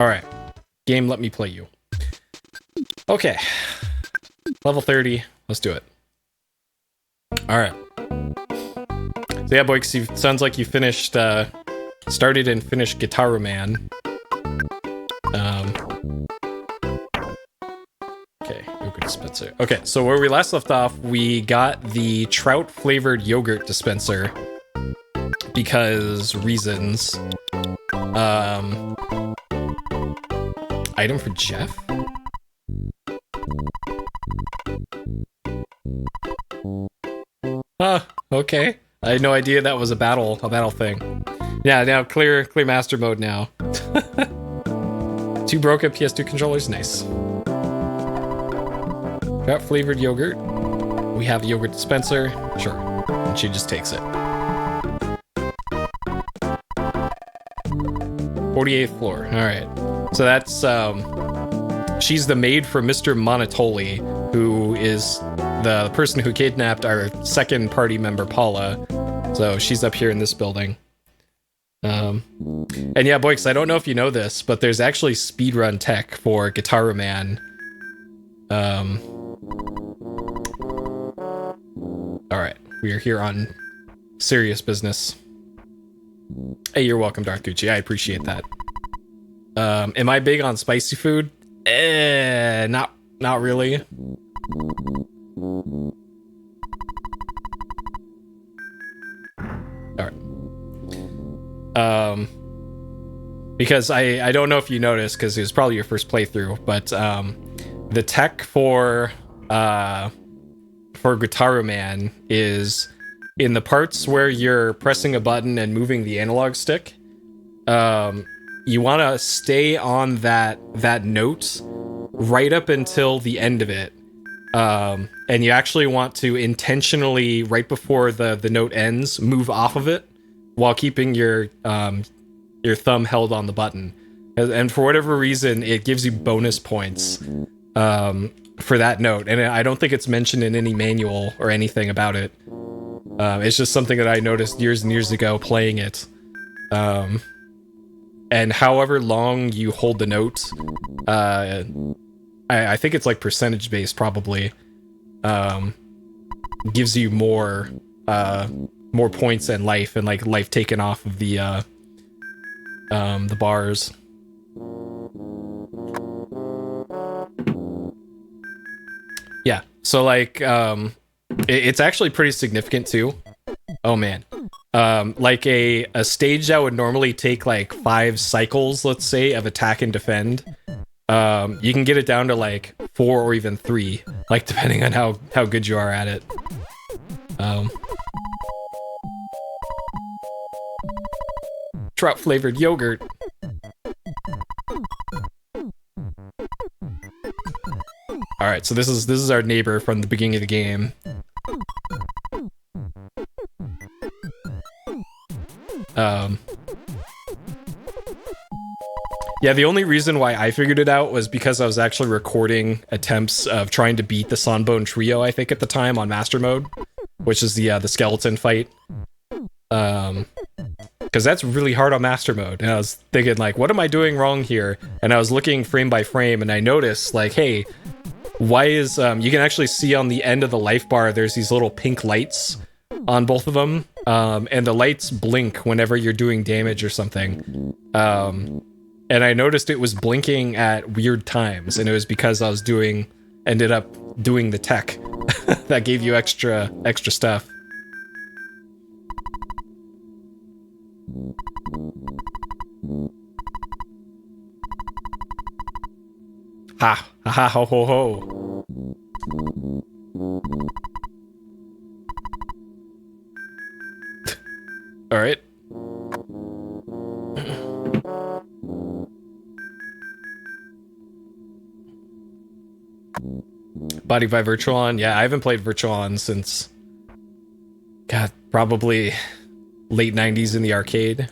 Alright. Game, let me play you. Okay. Level 30. Let's do it. Alright. So yeah, Boix, sounds like you finished, started and finished Guitar Man. Okay, yogurt dispenser. Okay, so where we last left off, we got the trout-flavored yogurt dispenser. Because reasons. Item for Jeff? Huh, okay. I had no idea that was a battle thing. Yeah, now clear master mode now. 2 broken PS2 controllers, nice. Trout flavored yogurt. We have a yogurt dispenser, sure. And she just takes it. 48th floor, alright. So that's, she's the maid for Mr. Monotoli, who is the person who kidnapped our second party member, Paula. So she's up here in this building. And yeah, Boix, I don't know if you know this, but there's actually speedrun tech for Guitar Man. Alright, we are here on serious business. Hey, you're welcome, Darth Gucci. I appreciate that. Am I big on spicy food? Not really. Alright. Because I don't know if you noticed, because it was probably your first playthrough, but the tech for Guitar Man is in the parts where you're pressing a button and moving the analog stick. You want to stay on that note right up until the end of it. And you actually want to intentionally, right before the note ends, move off of it while keeping your thumb held on the button. And for whatever reason, it gives you bonus points for that note. And I don't think it's mentioned in any manual or anything about it. It's just something that I noticed years and years ago playing it. And however long you hold the note, I think it's like percentage based probably, gives you more points and life, and like life taken off of the bars. Yeah, so like, it's actually pretty significant too. Oh man. Like a stage that would normally take like 5 cycles, let's say, of attack and defend, you can get it down to like 4 or even 3, like depending on how good you are at it. Trout flavored yogurt. All right, so this is our neighbor from the beginning of the game. Yeah, the only reason why I figured it out was because I was actually recording attempts of trying to beat the Sanbone Trio, I think at the time, on Master Mode, which is the skeleton fight. Because that's really hard on Master Mode, and I was thinking, like, what am I doing wrong here? And I was looking frame by frame, and I noticed, like, hey, why is, you can actually see on the end of the life bar, there's these little pink lights on both of them, and the lights blink whenever you're doing damage or something. And I noticed it was blinking at weird times, and it was because I was ended up doing the tech that gave you extra stuff. Ha ha ho ho ho. All right. Body by Virtuon. Yeah, I haven't played Virtuon since, God, probably late 90s in the arcade.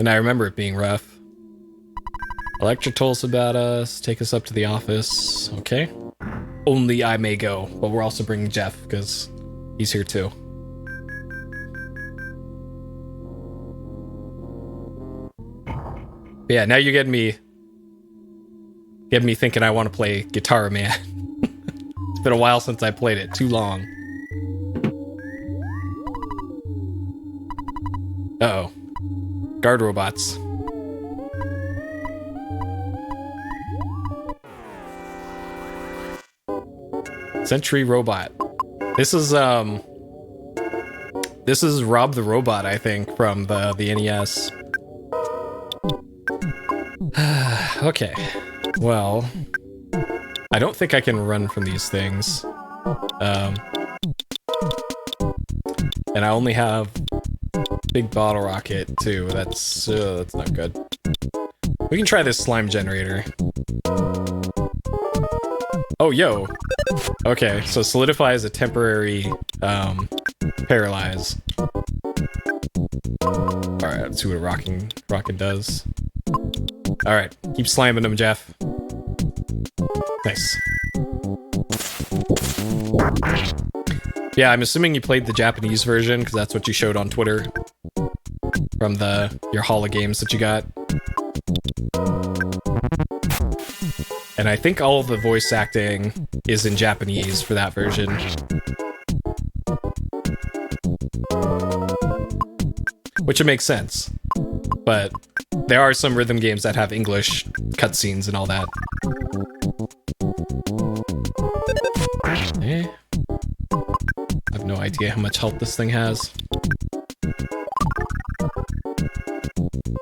And I remember it being rough. Electra told us about us, take us up to the office. Okay. Only I may go, but we're also bringing Jeff, because he's here too. Yeah, now you're getting me thinking I want to play Guitar Man. It's been a while since I played it. Too long. Uh-oh. Guard robots. Sentry robot. This is Rob the Robot, I think, from the NES. Okay. Well, I don't think I can run from these things. And I only have big bottle rocket too. That's not good. We can try this slime generator. Oh, yo. Okay, so solidify is a temporary paralyze. Alright, let's see what a rocket does. Alright, keep slamming them, Jeff. Nice. Yeah, I'm assuming you played the Japanese version, because that's what you showed on Twitter. From your Hall of Games that you got. And I think all of the voice acting is in Japanese for that version. Which it makes sense. But there are some rhythm games that have English cutscenes and all that. Eh. I have no idea how much health this thing has.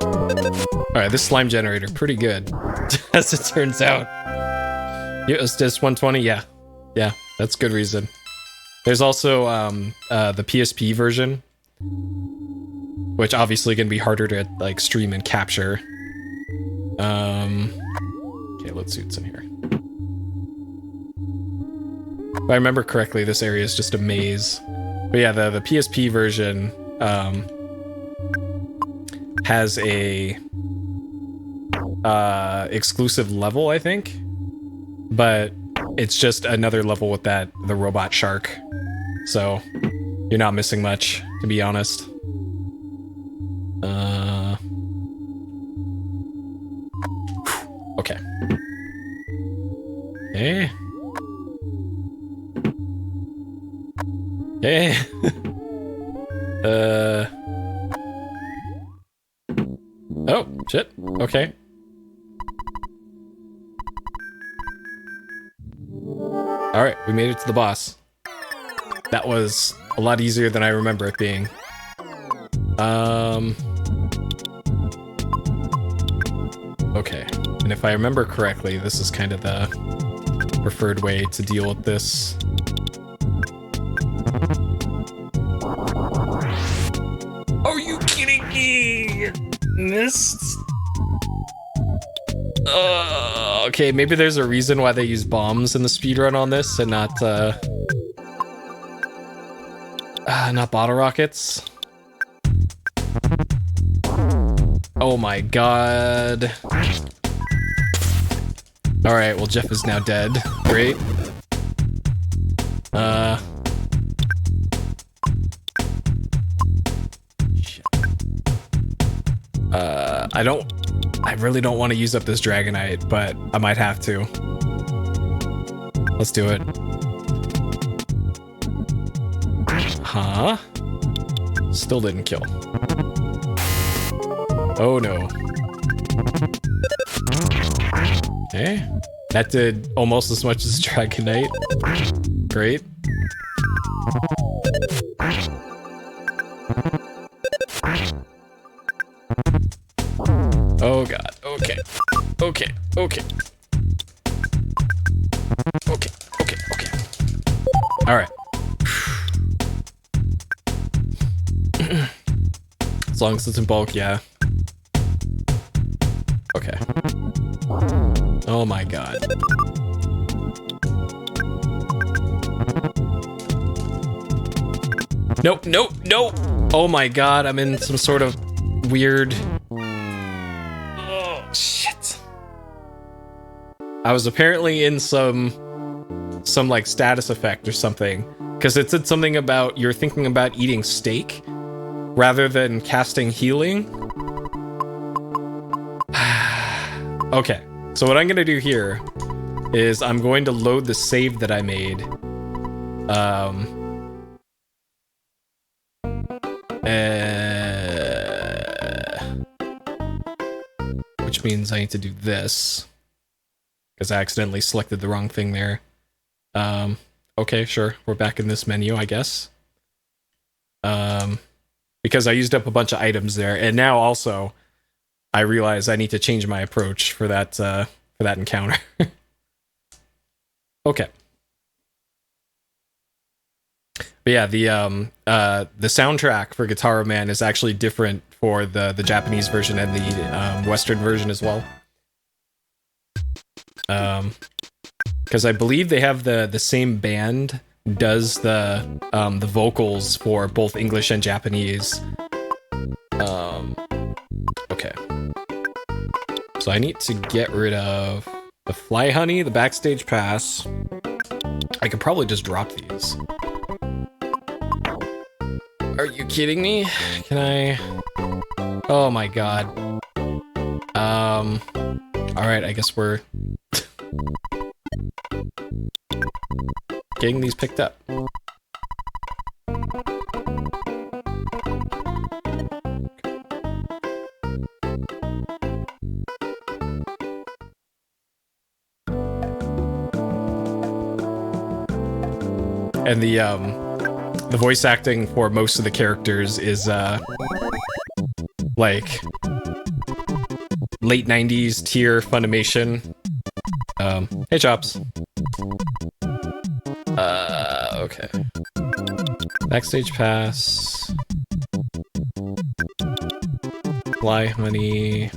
Alright, this slime generator, pretty good. As it turns out. Yeah, it's just 120, yeah. Yeah, that's good reason. There's also the PSP version, which obviously can be harder to like stream and capture. Okay, let's see what's in here. If I remember correctly, this area is just a maze. But yeah, the PSP version has a exclusive level, I think, but it's just another level with the robot shark, so you're not missing much, to be honest. Okay. Okay. Okay. Oh, shit. Okay. Alright, we made it to the boss. That was a lot easier than I remember it being. Okay. And if I remember correctly, this is kind of the preferred way to deal with this. Are you kidding me? Missed? Okay, maybe there's a reason why they use bombs in the speedrun on this and not bottle rockets. Oh my god. Alright, well Jeff is now dead. Great. Shit. I really don't want to use up this Dragonite, but I might have to. Let's do it. Huh? Still didn't kill. Oh no. Okay. That did almost as much as Dragonite. Great. Oh god. Okay. Okay. Okay. Okay. Okay. Okay. Alright. As long as it's in bulk, yeah. Okay. Oh my god. Nope, nope, nope! Oh my god, I'm in some sort of weird... Oh, shit. I was apparently in some like status effect or something. Because it said something about you're thinking about eating steak rather than casting healing. Okay, so what I'm gonna do here is I'm going to load the save that I made. Which means I need to do this because I accidentally selected the wrong thing there. Okay, sure, we're back in this menu, I guess. Because I used up a bunch of items there, and now also I realize I need to change my approach for that encounter. Okay. But yeah, the soundtrack for Guitar Man is actually different for the Japanese version and the Western version as well. Because I believe they have the same band does the vocals for both English and Japanese. Okay. So I need to get rid of the Fly Honey, the Backstage Pass. I could probably just drop these. Are you kidding me? Can I? Oh my god. Alright, I guess we're getting these picked up. And the voice acting for most of the characters is like late 90s tier Funimation. Hey Chops. Okay. Backstage Pass. Fly Honey.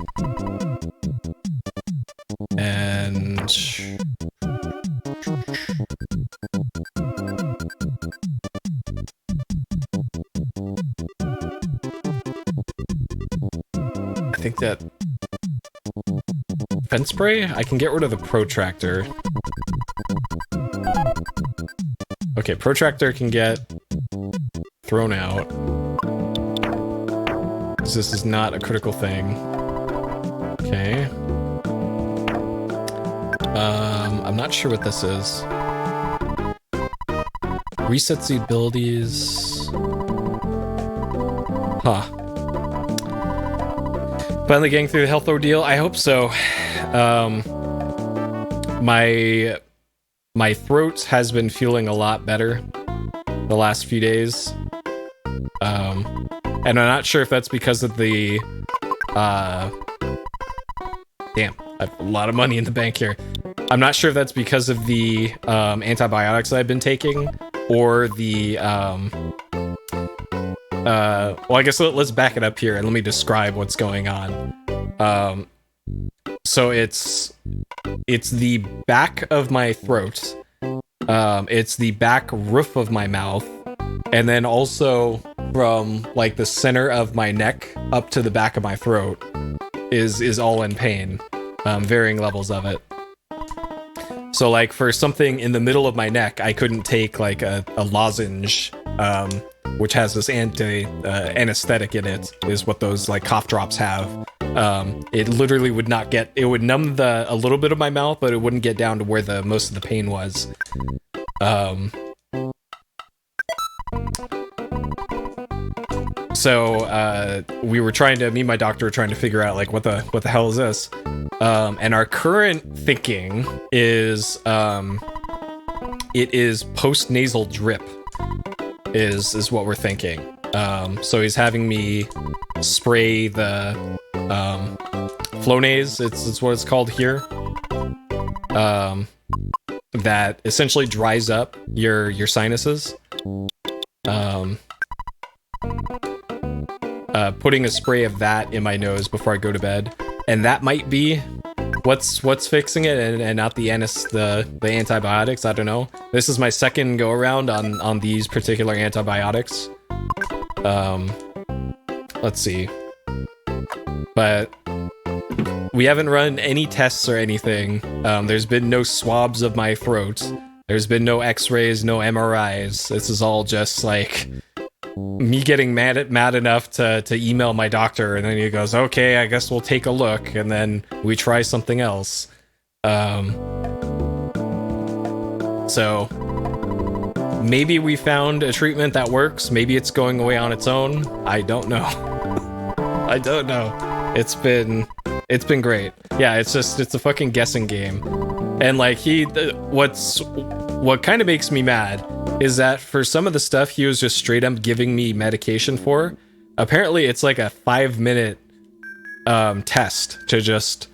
And I think that fence spray? I can get rid of the protractor. Okay, protractor can get thrown out. Because this is not a critical thing. Okay. I'm not sure what this is. Resets the abilities. Huh. Finally getting through the health ordeal? I hope so. My throat has been feeling a lot better the last few days. And I'm not sure if that's because of the damn, I have a lot of money in the bank here. I'm not sure if that's because of the antibiotics that I've been taking or the well, I guess let's back it up here and let me describe what's going on. So it's the back of my throat, it's the back roof of my mouth, and then also from like the center of my neck up to the back of my throat is all in pain, varying levels of it. So like for something in the middle of my neck, I couldn't take like a lozenge, which has this anesthetic in it, is what those like cough drops have. It literally would not get, it would numb a little bit of my mouth, but it wouldn't get down to where most of the pain was. So we were me and my doctor were trying to figure out like what the hell is this? And our current thinking is it is post-nasal drip is what we're thinking. So he's having me spray the Flonase, it's what it's called here. That essentially dries up your sinuses. Putting a spray of that in my nose before I go to bed, and that might be what's fixing it, and not the antibiotics. I don't know. This is my second go around on these particular antibiotics. Let's see, but we haven't run any tests or anything. There's been no swabs of my throat. There's been no X-rays, no MRIs. This is all just like me getting mad enough to email my doctor, and then he goes, okay, I guess we'll take a look, and then we try something else. So maybe we found a treatment that works. Maybe it's going away on its own. I don't know. I don't know. It's been great. Yeah, it's a fucking guessing game. And like what kind of makes me mad is that for some of the stuff he was just straight up giving me medication for, apparently it's like a 5-minute test to just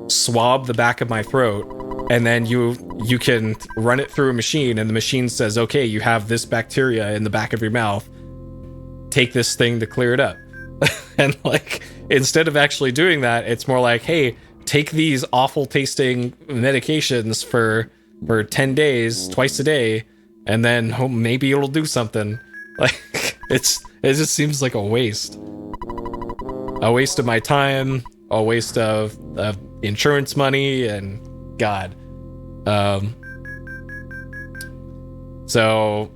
swab the back of my throat, and then you can run it through a machine, and the machine says, okay, you have this bacteria in the back of your mouth, take this thing to clear it up. And like, instead of actually doing that, it's more like, hey, take these awful tasting medications for 10 days, twice a day, and then maybe it'll do something. Like, it just seems like a waste of my time, a waste of insurance money, and God. So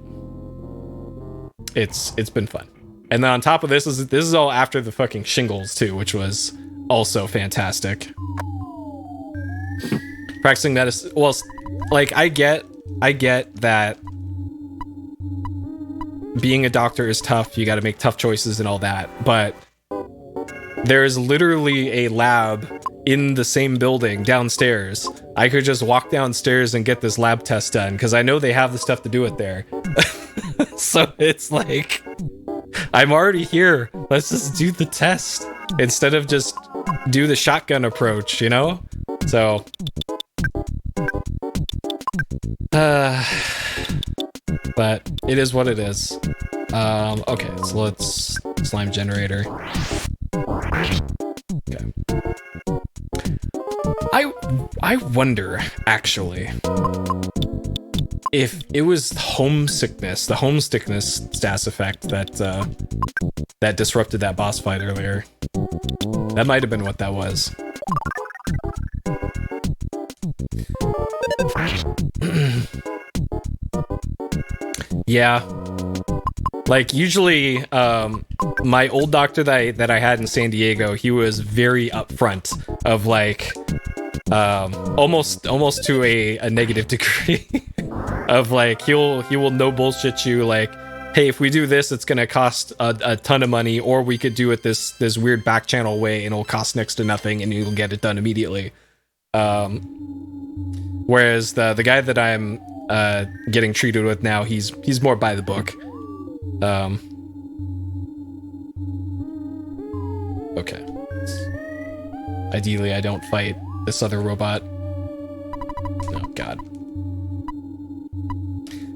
it's been fun. And then on top of this is all after the fucking shingles too, which was also fantastic. Practicing medicine, well, like I get that being a doctor is tough. You got to make tough choices and all that, but there is literally a lab in the same building downstairs. I could just walk downstairs and get this lab test done because I know they have the stuff to do it there. So it's like, I'm already here. Let's just do the test instead of just do the shotgun approach, you know? So, but it is what it is. Okay, so let's slime generator. Okay. I wonder, actually, if it was the homesickness stats effect that disrupted that boss fight earlier. That might have been what that was. Yeah. Like, usually, my old doctor that I had in San Diego, he was very upfront of like, almost to a negative degree of like, he will no bullshit you like, hey, if we do this, it's gonna cost a ton of money, or we could do it this weird back channel way and it'll cost next to nothing and you'll get it done immediately. Whereas the guy that I'm getting treated with now, he's more by the book. Okay. Ideally, I don't fight this other robot. Oh, God.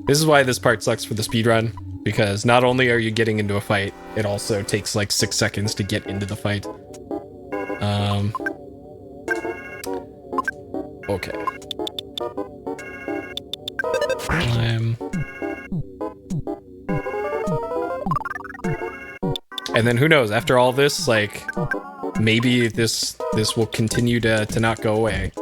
This is why this part sucks for the speedrun, because not only are you getting into a fight, it also takes like 6 seconds to get into the fight. Okay. And then who knows, after all this, like, maybe this will continue to not go away.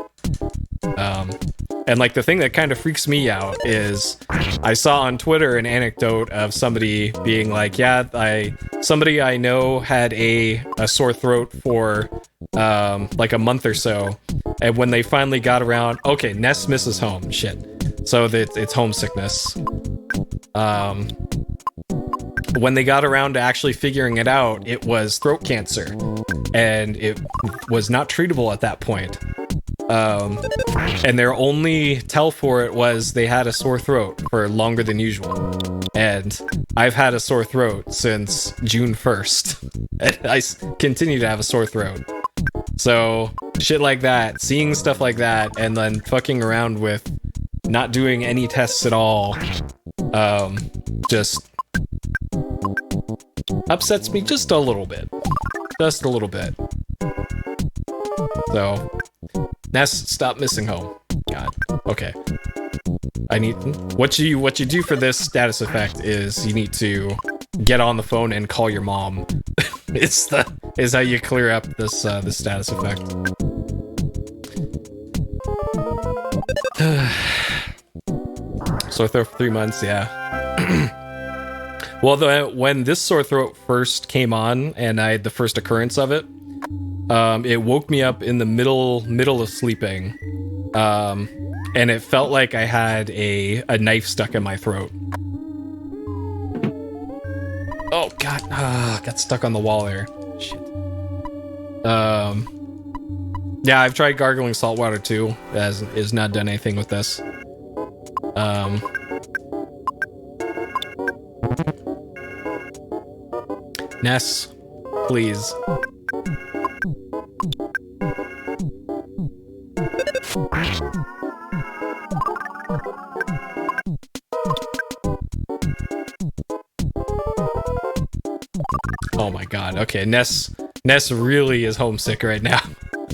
And like, the thing that kind of freaks me out is I saw on Twitter an anecdote of somebody being like, yeah, somebody I know had a sore throat for like a month or so, and when they finally got around, okay, Ness misses home, shit. So it's homesickness. When they got around to actually figuring it out, it was throat cancer, and it was not treatable at that point. And their only tell for it was they had a sore throat for longer than usual. And I've had a sore throat since June 1st. And I continue to have a sore throat. So, shit like that, seeing stuff like that, and then fucking around with not doing any tests at all, just upsets me just a little bit. Just a little bit. So, Ness, stop missing home. God. Okay. I need... What you do for this status effect is you need to get on the phone and call your mom. is how you clear up this status effect. Sore throat for 3 months, yeah. Well, when this sore throat first came on, and I had the first occurrence of it, it woke me up in the middle of sleeping, and it felt like I had a knife stuck in my throat. Oh god, got stuck on the wall there. Shit. Yeah, I've tried gargling salt water too. That has not done anything with this. Ness, please. Oh my god. Okay, Ness really is homesick right now.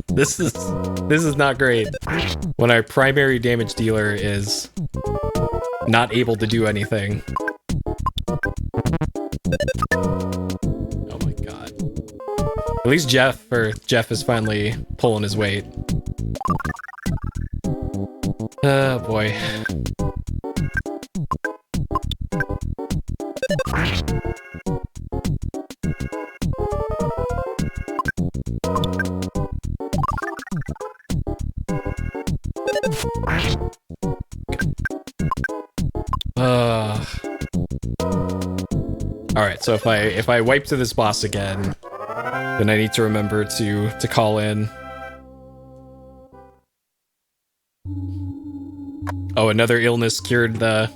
This is not great. When our primary damage dealer is not able to do anything. Oh my god. At least Jeff is finally pulling his weight. Oh boy. Alright, so if I wipe to this boss again, then I need to remember to call in. Oh, another illness cured the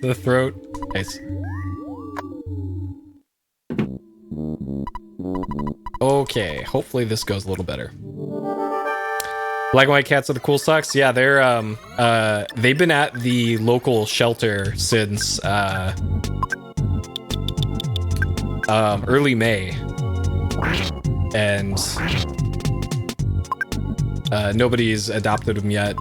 the throat. Nice. Okay, hopefully this goes a little better. Black and white cats are the cool socks. Yeah, they've been at the local shelter since early May, and nobody's adopted them yet.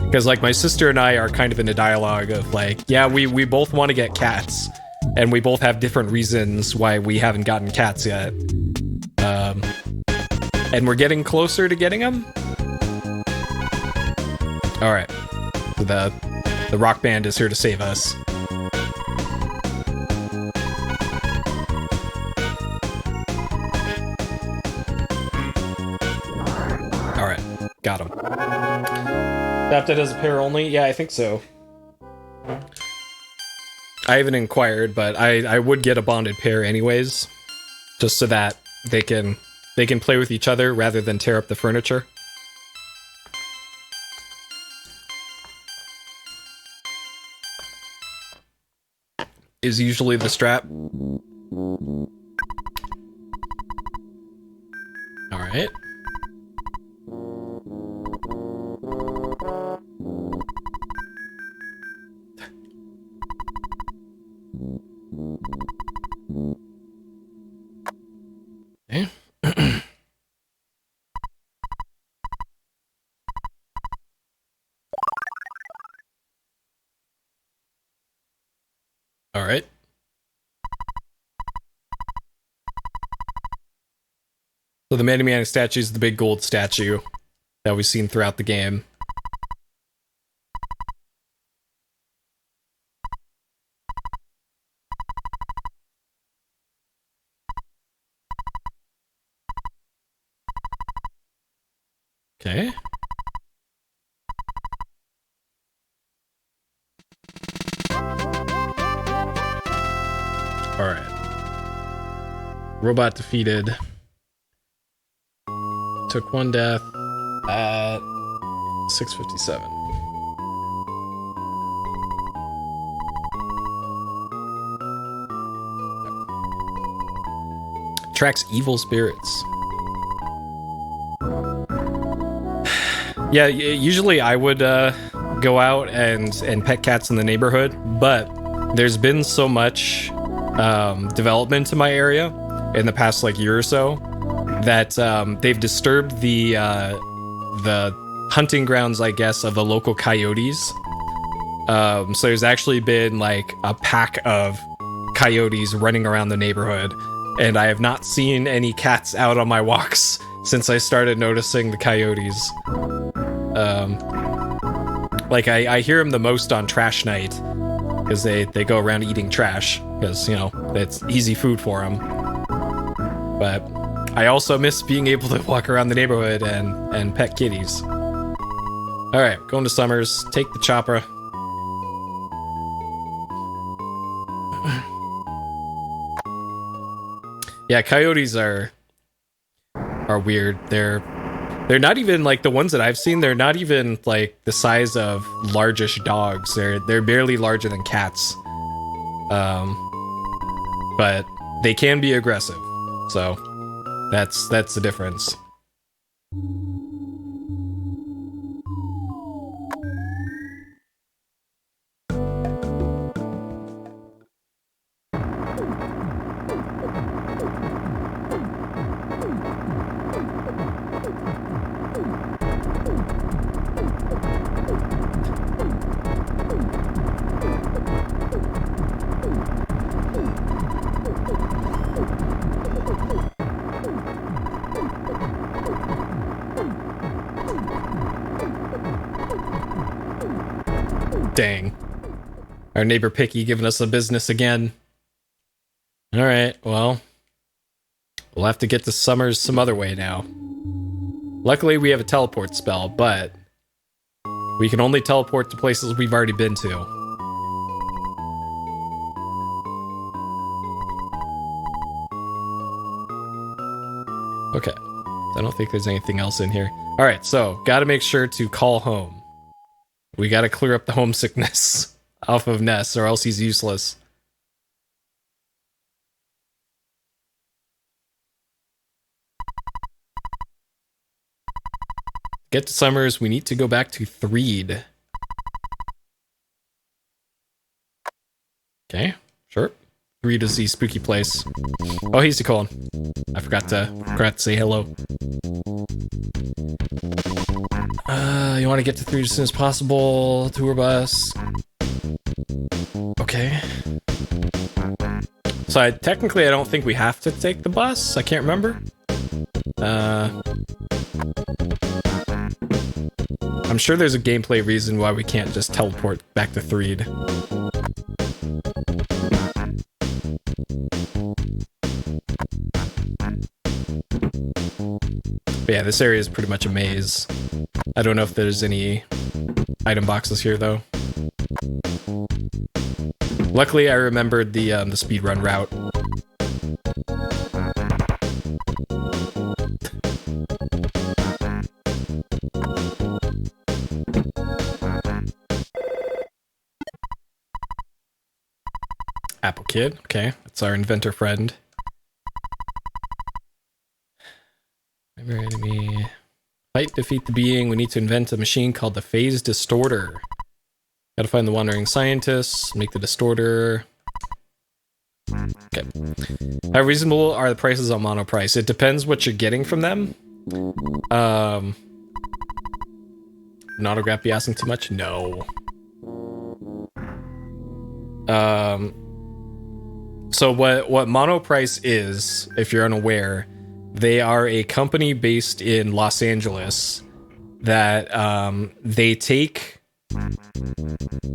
Because like my sister and I are kind of in a dialogue of like, yeah, we both want to get cats, and we both have different reasons why we haven't gotten cats yet. And we're getting closer to getting them. All right, so the rock band is here to save us. All right, got him. Adopted as a pair only? Yeah, I think so. I haven't inquired, but I would get a bonded pair anyways, just so that they can play with each other rather than tear up the furniture. Is usually the strap. All right. Okay. All right. So the Maniac statue is the big gold statue that we've seen throughout the game. Okay. All right. Robot defeated. Took one death at 6:57. Tracks evil spirits. Yeah, usually I would go out and pet cats in the neighborhood, but there's been so much development in my area in the past like year or so that they've disturbed the hunting grounds, I guess, of the local coyotes. So there's actually been like a pack of coyotes running around the neighborhood, and I have not seen any cats out on my walks since I started noticing the coyotes. Like I hear them the most on trash night, because they go around eating trash because, you know, it's easy food for them. But I also miss being able to walk around the neighborhood and pet kitties. All right, going to Summers. Take the chopper. Yeah, coyotes are weird. They're not even like the ones that I've seen. They're not even like the size of largish dogs. They're barely larger than cats. But they can be aggressive. So that's the difference. Dang. Our neighbor Picky giving us a business again. Alright, well. We'll have to get to Summers some other way now. Luckily, we have a teleport spell, but we can only teleport to places we've already been to. Okay. I don't think there's anything else in here. Alright, so, gotta make sure to call home. We gotta clear up the homesickness off of Ness, or else he's useless. Get to Summers, we need to go back to Threed. Okay, sure. Threed is the spooky place. Oh, he's the Colin. I forgot to say hello. You want to get to Threed as soon as possible. Tour bus. Okay. So technically I don't think we have to take the bus. I can't remember. I'm sure there's a gameplay reason why we can't just teleport back to Threed. But yeah, this area is pretty much a maze. I don't know if there's any item boxes here, though. Luckily, I remembered the speedrun route. Apple Kid, okay, that's our inventor friend. Remember enemy. Fight, defeat the being. We need to invent a machine called the Phase Distorter. Gotta find the wandering scientists, make the distorter. Okay. How reasonable are the prices on Monoprice? It depends what you're getting from them. An autograph be asking too much? No. So what Monoprice is, if you're unaware, they are a company based in Los Angeles that they take,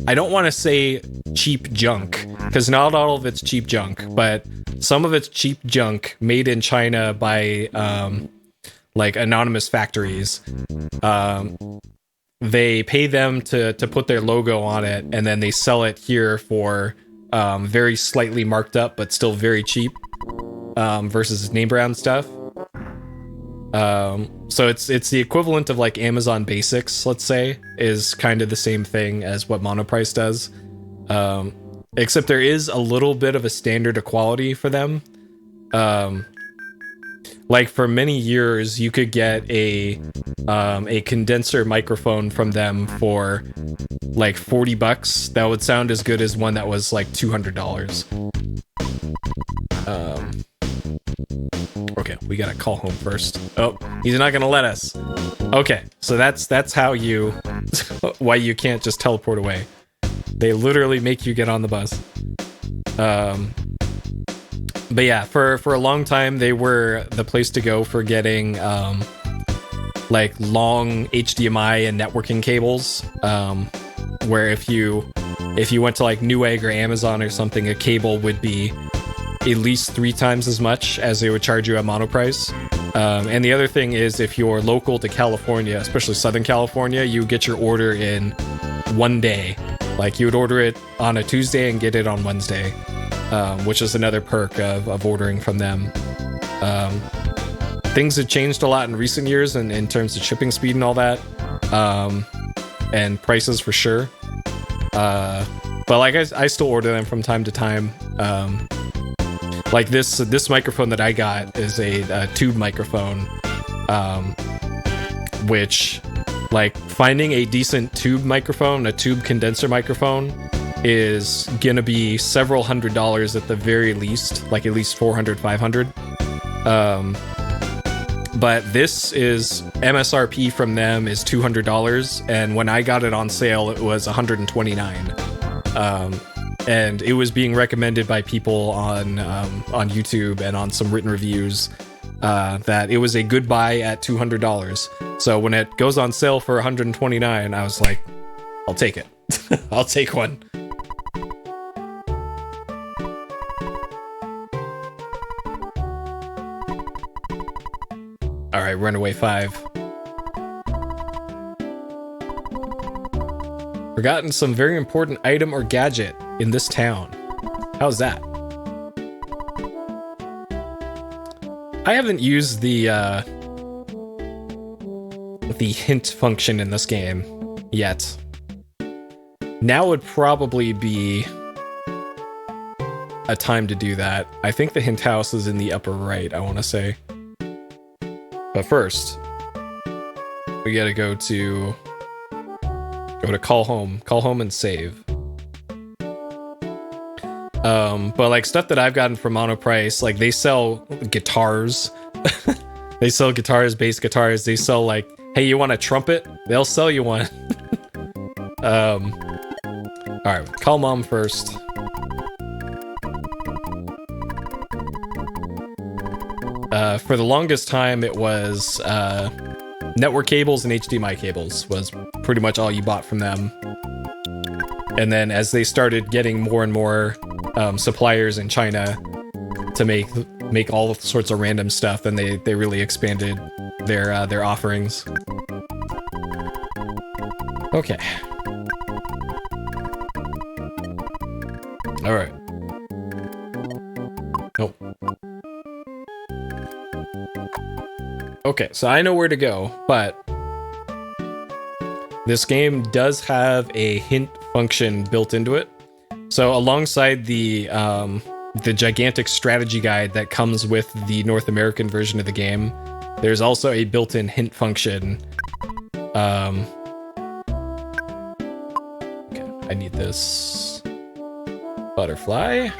I don't want to say cheap junk, because not all of it's cheap junk, but some of it's cheap junk made in China by like anonymous factories. They pay them to put their logo on it, and then they sell it here for very slightly marked up, but still very cheap versus name brand stuff. So it's the equivalent of like Amazon Basics, let's say, is kind of the same thing as what Monoprice does. Except there is a little bit of a standard of quality for them. Like for many years, you could get a condenser microphone from them for like $40. That would sound as good as one that was like $200. Okay, we gotta call home first. Oh, he's not gonna let us. Okay, so that's how you why you can't just teleport away. They literally make you get on the bus. But yeah, for a long time they were the place to go for getting like long HDMI and networking cables. Where if you if you went to like Newegg or Amazon or something, a cable would be at least 3 times as much as they would charge you at Monoprice. And the other thing is, if you're local to California, especially Southern California, you get your order in one day. Like, you would order it on a Tuesday and get it on Wednesday, which is another perk of ordering from them. Things have changed a lot in recent years in terms of shipping speed and all that, and prices for sure. But like, I still order them from time to time. Like this microphone that I got is a tube microphone, which, like, finding a decent tube microphone, a tube condenser microphone, is gonna be several $100s at the very least, like at least 400, 500. But this is MSRP from them is $200, and when I got it on sale, it was $129. And it was being recommended by people on YouTube and on some written reviews that it was a good buy at $200. So when it goes on sale for $129, I was like, I'll take it. I'll take one. All right, Runaway 5. Forgotten some very important item or gadget in this town. How's that? I haven't used the hint function in this game yet. Now would probably be a time to do that. I think the hint house is in the upper right, I want to say. But first, we gotta go to call home and save. But like, stuff that I've gotten from Monoprice, like, they sell guitars. They sell guitars, bass guitars. They sell, like, hey, you want a trumpet? They'll sell you one. All right, call mom first. For the longest time, it was network cables and HDMI cables was pretty much all you bought from them. And then as they started getting more and more suppliers in China to make all sorts of random stuff, and they really expanded their offerings. Okay. All right. Nope. Okay, so I know where to go, but this game does have a hint function built into it. So alongside the gigantic strategy guide that comes with the North American version of the game, there's also a built-in hint function. Okay, I need this butterfly.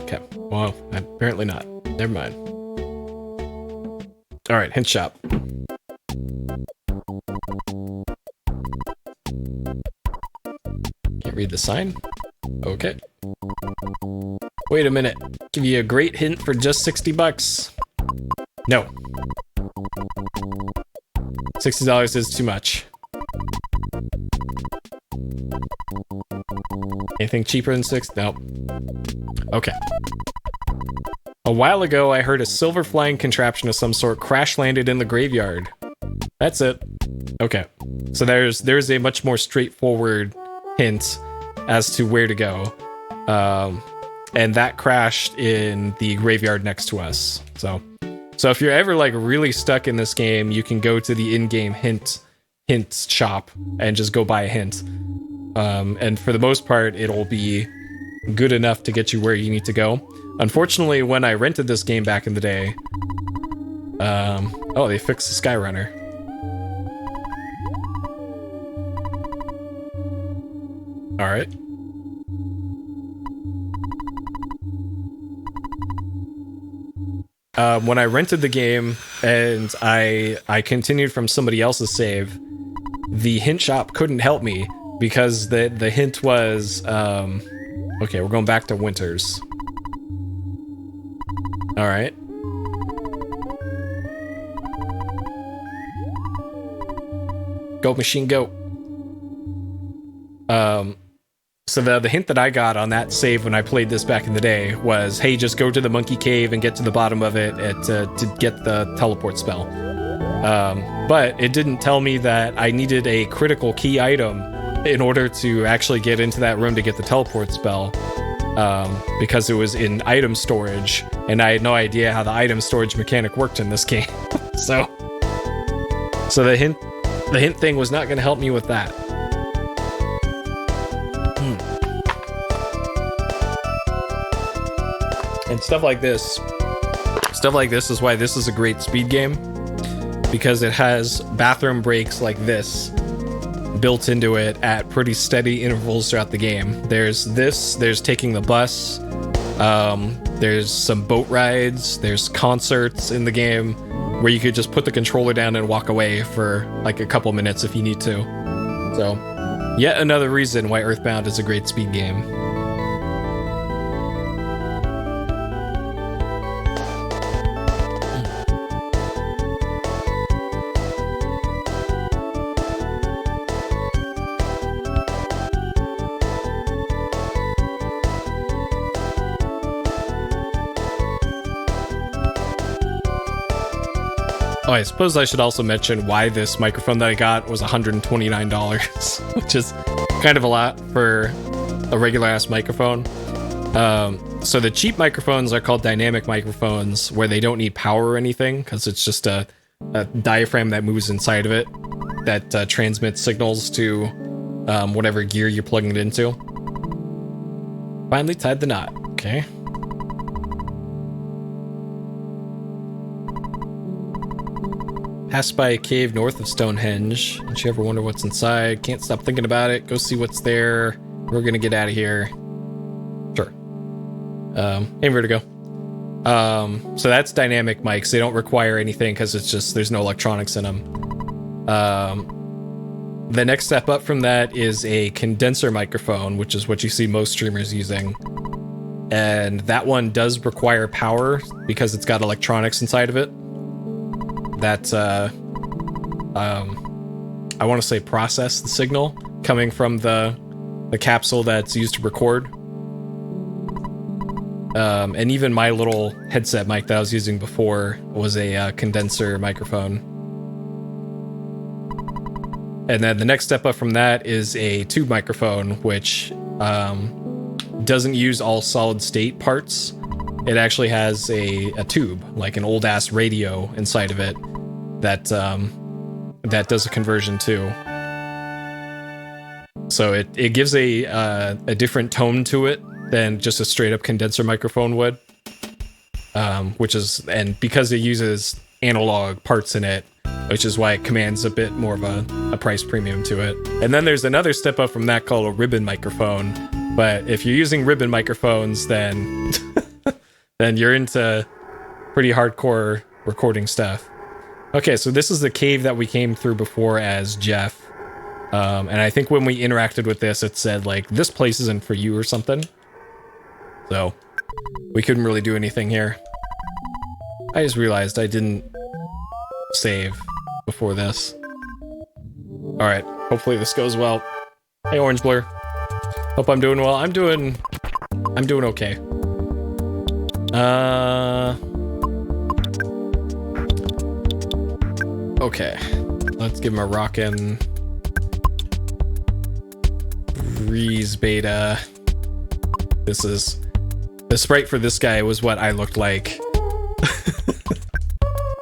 Okay, well, apparently not. Never mind. All right, hint shop. Can't read the sign? Okay. Wait a minute. Give you a great hint for just $60. No. $60 is too much. Anything cheaper than $6? Nope. Okay. A while ago, I heard a silver flying contraption of some sort crash landed in the graveyard. That's it. Okay. So there's a much more straightforward hint as to where to go. And that crashed in the graveyard next to us. So if you're ever like really stuck in this game, you can go to the in-game hint shop and just go buy a hint. And for the most part, it'll be good enough to get you where you need to go. Unfortunately, when I rented this game back in the day, oh, they fixed the Skyrunner. All right. When I rented the game and I continued from somebody else's save, the hint shop couldn't help me because the hint was, okay, we're going back to Winters. All right. Go, machine, go. So the hint that I got on that save when I played this back in the day was, hey, just go to the monkey cave and get to the bottom of it to get the teleport spell. But it didn't tell me that I needed a critical key item in order to actually get into that room to get the teleport spell, because it was in item storage, and I had no idea how the item storage mechanic worked in this game. so the hint thing was not going to help me with that. And stuff like this is why this is a great speed game, because it has bathroom breaks like this built into it at pretty steady intervals throughout the game. There's taking the bus, there's some boat rides, there's concerts in the game where you could just put the controller down and walk away for like a couple minutes if you need to. So, yet another reason why Earthbound is a great speed game. Oh, I suppose I should also mention why this microphone that I got was $129, which is kind of a lot for a regular-ass microphone. So the cheap microphones are called dynamic microphones, where they don't need power or anything, because it's just a diaphragm that moves inside of it that transmits signals to whatever gear you're plugging it into. Finally tied the knot. Okay. Passed by a cave north of Stonehenge. Don't you ever wonder what's inside? Can't stop thinking about it. Go see what's there. We're gonna get out of here. Sure. Hey, Vertigo. So that's dynamic mics. They don't require anything because it's just, there's no electronics in them. The next step up from that is a condenser microphone, which is what you see most streamers using. And that one does require power because it's got electronics inside of it that I want to say process the signal coming from the capsule that's used to record. And even my little headset mic that I was using before was a condenser microphone. And then the next step up from that is a tube microphone, which doesn't use all solid state parts. It actually has a tube, like an old ass radio inside of it that does a conversion too. So it gives a different tone to it than just a straight up condenser microphone would. And because it uses analog parts in it, which is why it commands a bit more of a price premium to it. And then there's another step up from that called a ribbon microphone. But if you're using ribbon microphones, then then you're into pretty hardcore recording stuff. Okay, so this is the cave that we came through before as Jeff. And I think when we interacted with this, it said, like, this place isn't for you or something. So, we couldn't really do anything here. I just realized I didn't save before this. Alright, hopefully this goes well. Hey, Orange Blur. Hope I'm doing well. I'm doing okay. Okay. Let's give him a rockin' Breeze Beta. The sprite for this guy was what I looked like.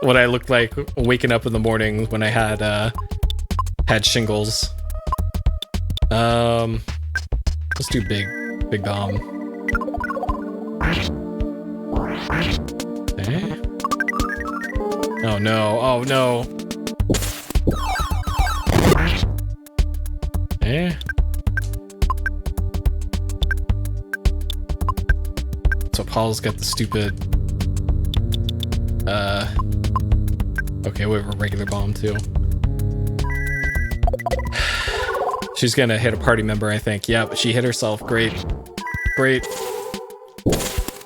What I looked like waking up in the morning when I had shingles. Let's do Big Dom. Okay. Oh no, oh no. Okay. So Paul's got the stupid okay, we have a regular bomb too. She's gonna hit a party member, I think. Yep, she hit herself. Great. Great.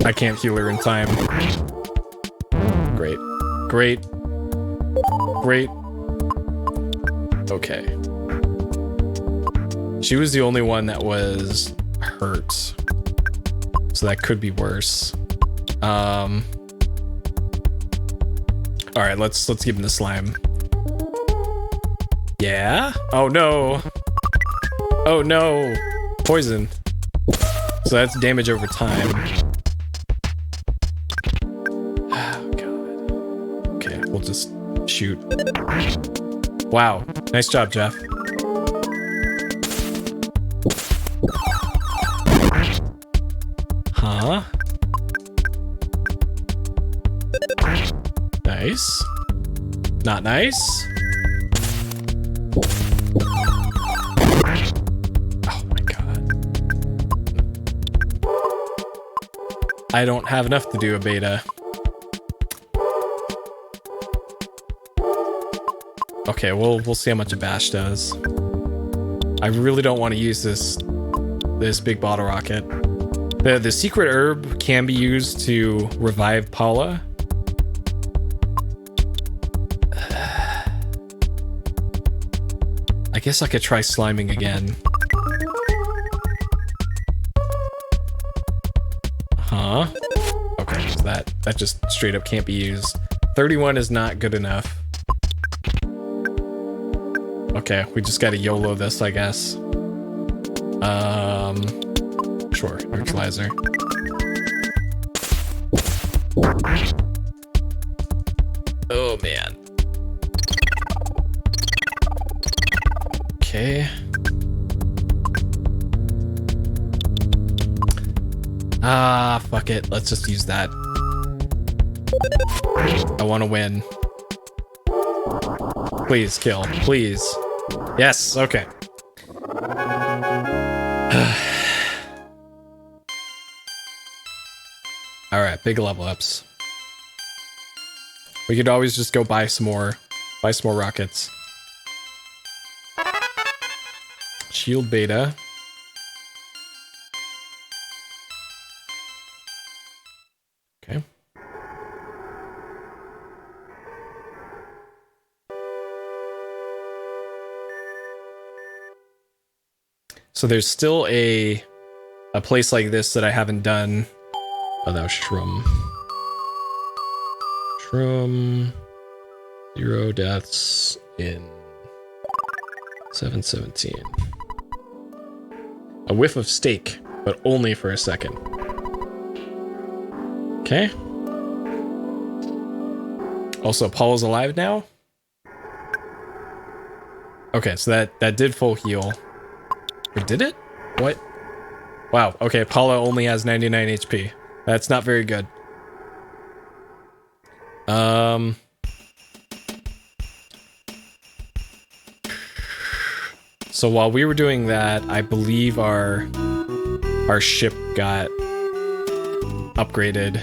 I can't heal her in time. Great. Great. Great. Okay. She was the only one that was hurt. So that could be worse. All right, let's give him the slime. Yeah? Oh no. Oh no. Poison. So that's damage over time. Oh god. Okay, we'll just shoot. Wow. Nice job, Jeff. Huh? Nice. Not nice. Oh my god. I don't have enough to do a beta. Okay, we'll see how much a bash does. I really don't want to use this big bottle rocket. The secret herb can be used to revive Paula. I guess I could try sliming again. Huh? Okay, so that just straight up can't be used. 31 is not good enough. Okay, we just gotta YOLO this, I guess. Sure, neutralizer. Oh man. Okay. Ah, fuck it. Let's just use that. I want to win. Please kill. Please. Yes, okay. Alright, big level ups. We could always just go buy some more rockets. Shield beta. Okay. So there's still a place like this that I haven't done. Oh, that was Shroom. Shroom. 0 deaths in 717. A whiff of steak, but only for a second. Okay. Also, Paula's alive now? Okay, so that did full heal. Or did it? What? Wow, okay, Paula only has 99 HP. That's not very good. So while we were doing that, I believe our ship got upgraded.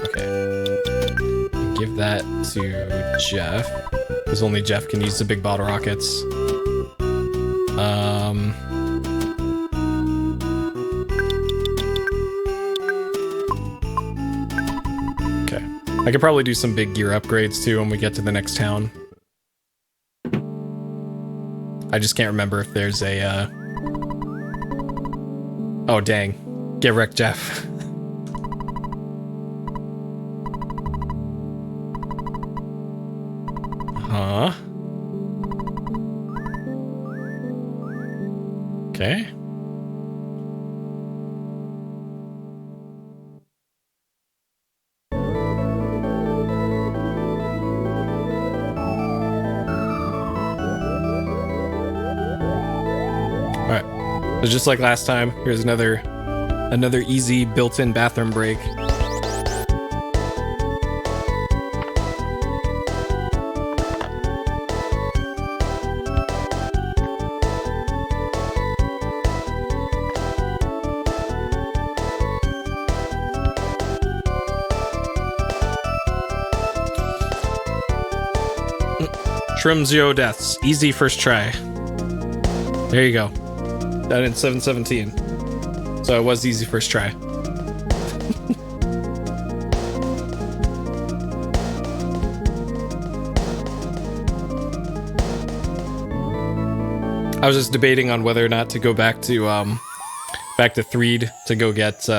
Okay. Give that to Jeff, because only Jeff can use the big bottle rockets. I could probably do some big gear upgrades too when we get to the next town. I just can't remember if there's a, Oh, dang. Get wrecked, Jeff. Huh? Okay. So just like last time, here's another easy built-in bathroom break. Shroom 0 deaths. Easy first try. There you go. That in 717. So it was easy first try. I was just debating on whether or not to go back to Threed to go get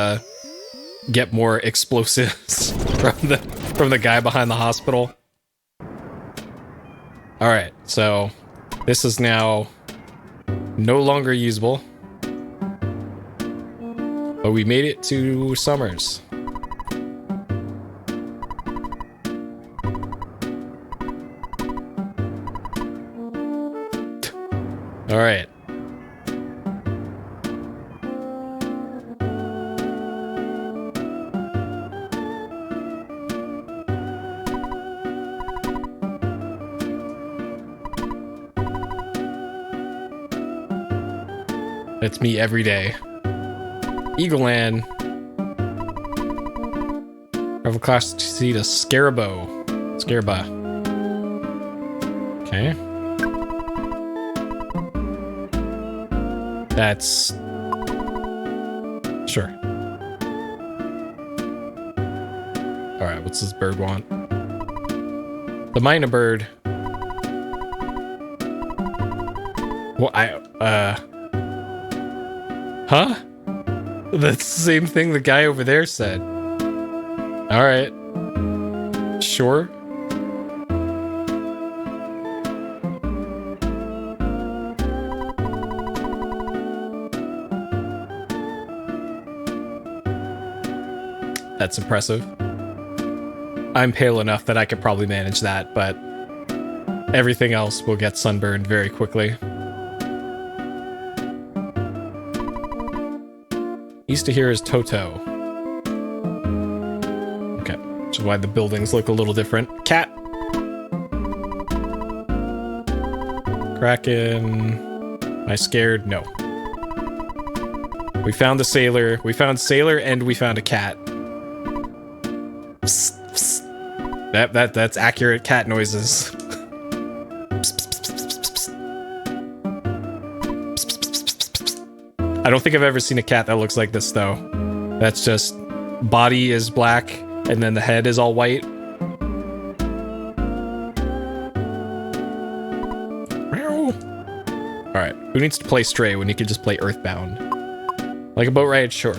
more explosives from the guy behind the hospital. All right, so this is now no longer usable, but we made it to Summers. All right. That's me every day. Eagleland. Travel across to see the Scarabo. Scaraba. Okay. That's... Sure. Alright, what's this bird want? The Mina bird. Well, Huh? That's the same thing the guy over there said. Alright. Sure. That's impressive. I'm pale enough that I could probably manage that, but everything else will get sunburned very quickly. East of here is Toto. Okay, which is why the buildings look a little different. Cat! Kraken... Am I scared? No. We found the sailor. We found sailor and we found a cat. Psst, psst. That's accurate cat noises. I don't think I've ever seen a cat that looks like this, though. That's just... body is black, and then the head is all white. Alright, who needs to play Stray when you can just play Earthbound? Like a boat ride? Sure.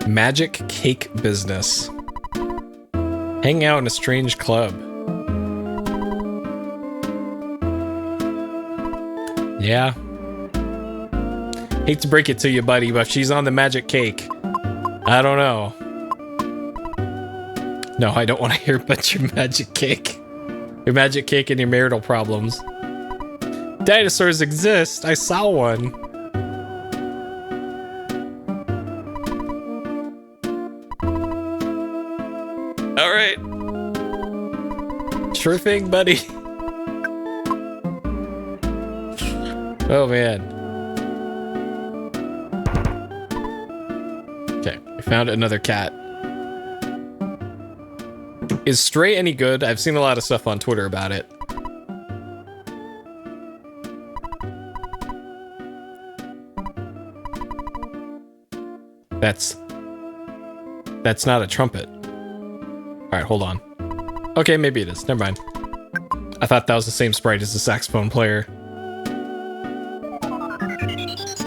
Magic cake business. Hang out in a strange club. Yeah. Hate to break it to you, buddy, but if she's on the magic cake, I don't know. No, I don't want to hear about your magic cake. Your magic cake and your marital problems. Dinosaurs exist. I saw one. All right. Sure thing, buddy. Oh, man. Okay, we found another cat. Is Stray any good? I've seen a lot of stuff on Twitter about it. That's not a trumpet. Alright, hold on. Okay, maybe it is. Never mind. I thought that was the same sprite as the saxophone player.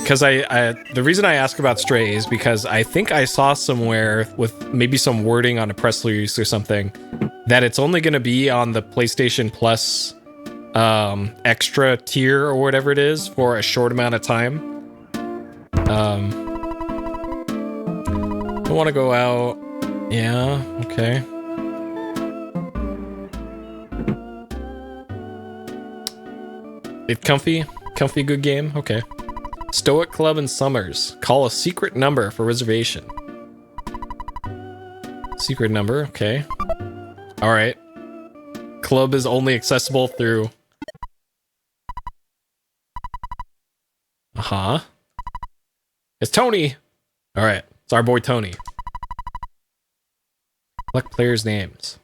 Because the reason I ask about Stray is because I think I saw somewhere with maybe some wording on a press release or something that it's only going to be on the PlayStation Plus extra tier or whatever it is for a short amount of time. I want to go out. Yeah, okay. It's comfy good game. Okay. Stoic Club in Summers. Call a secret number for reservation. Secret number, okay. Alright. Club is only accessible through... Uh-huh. It's Tony! Alright, it's our boy Tony. Select players' names.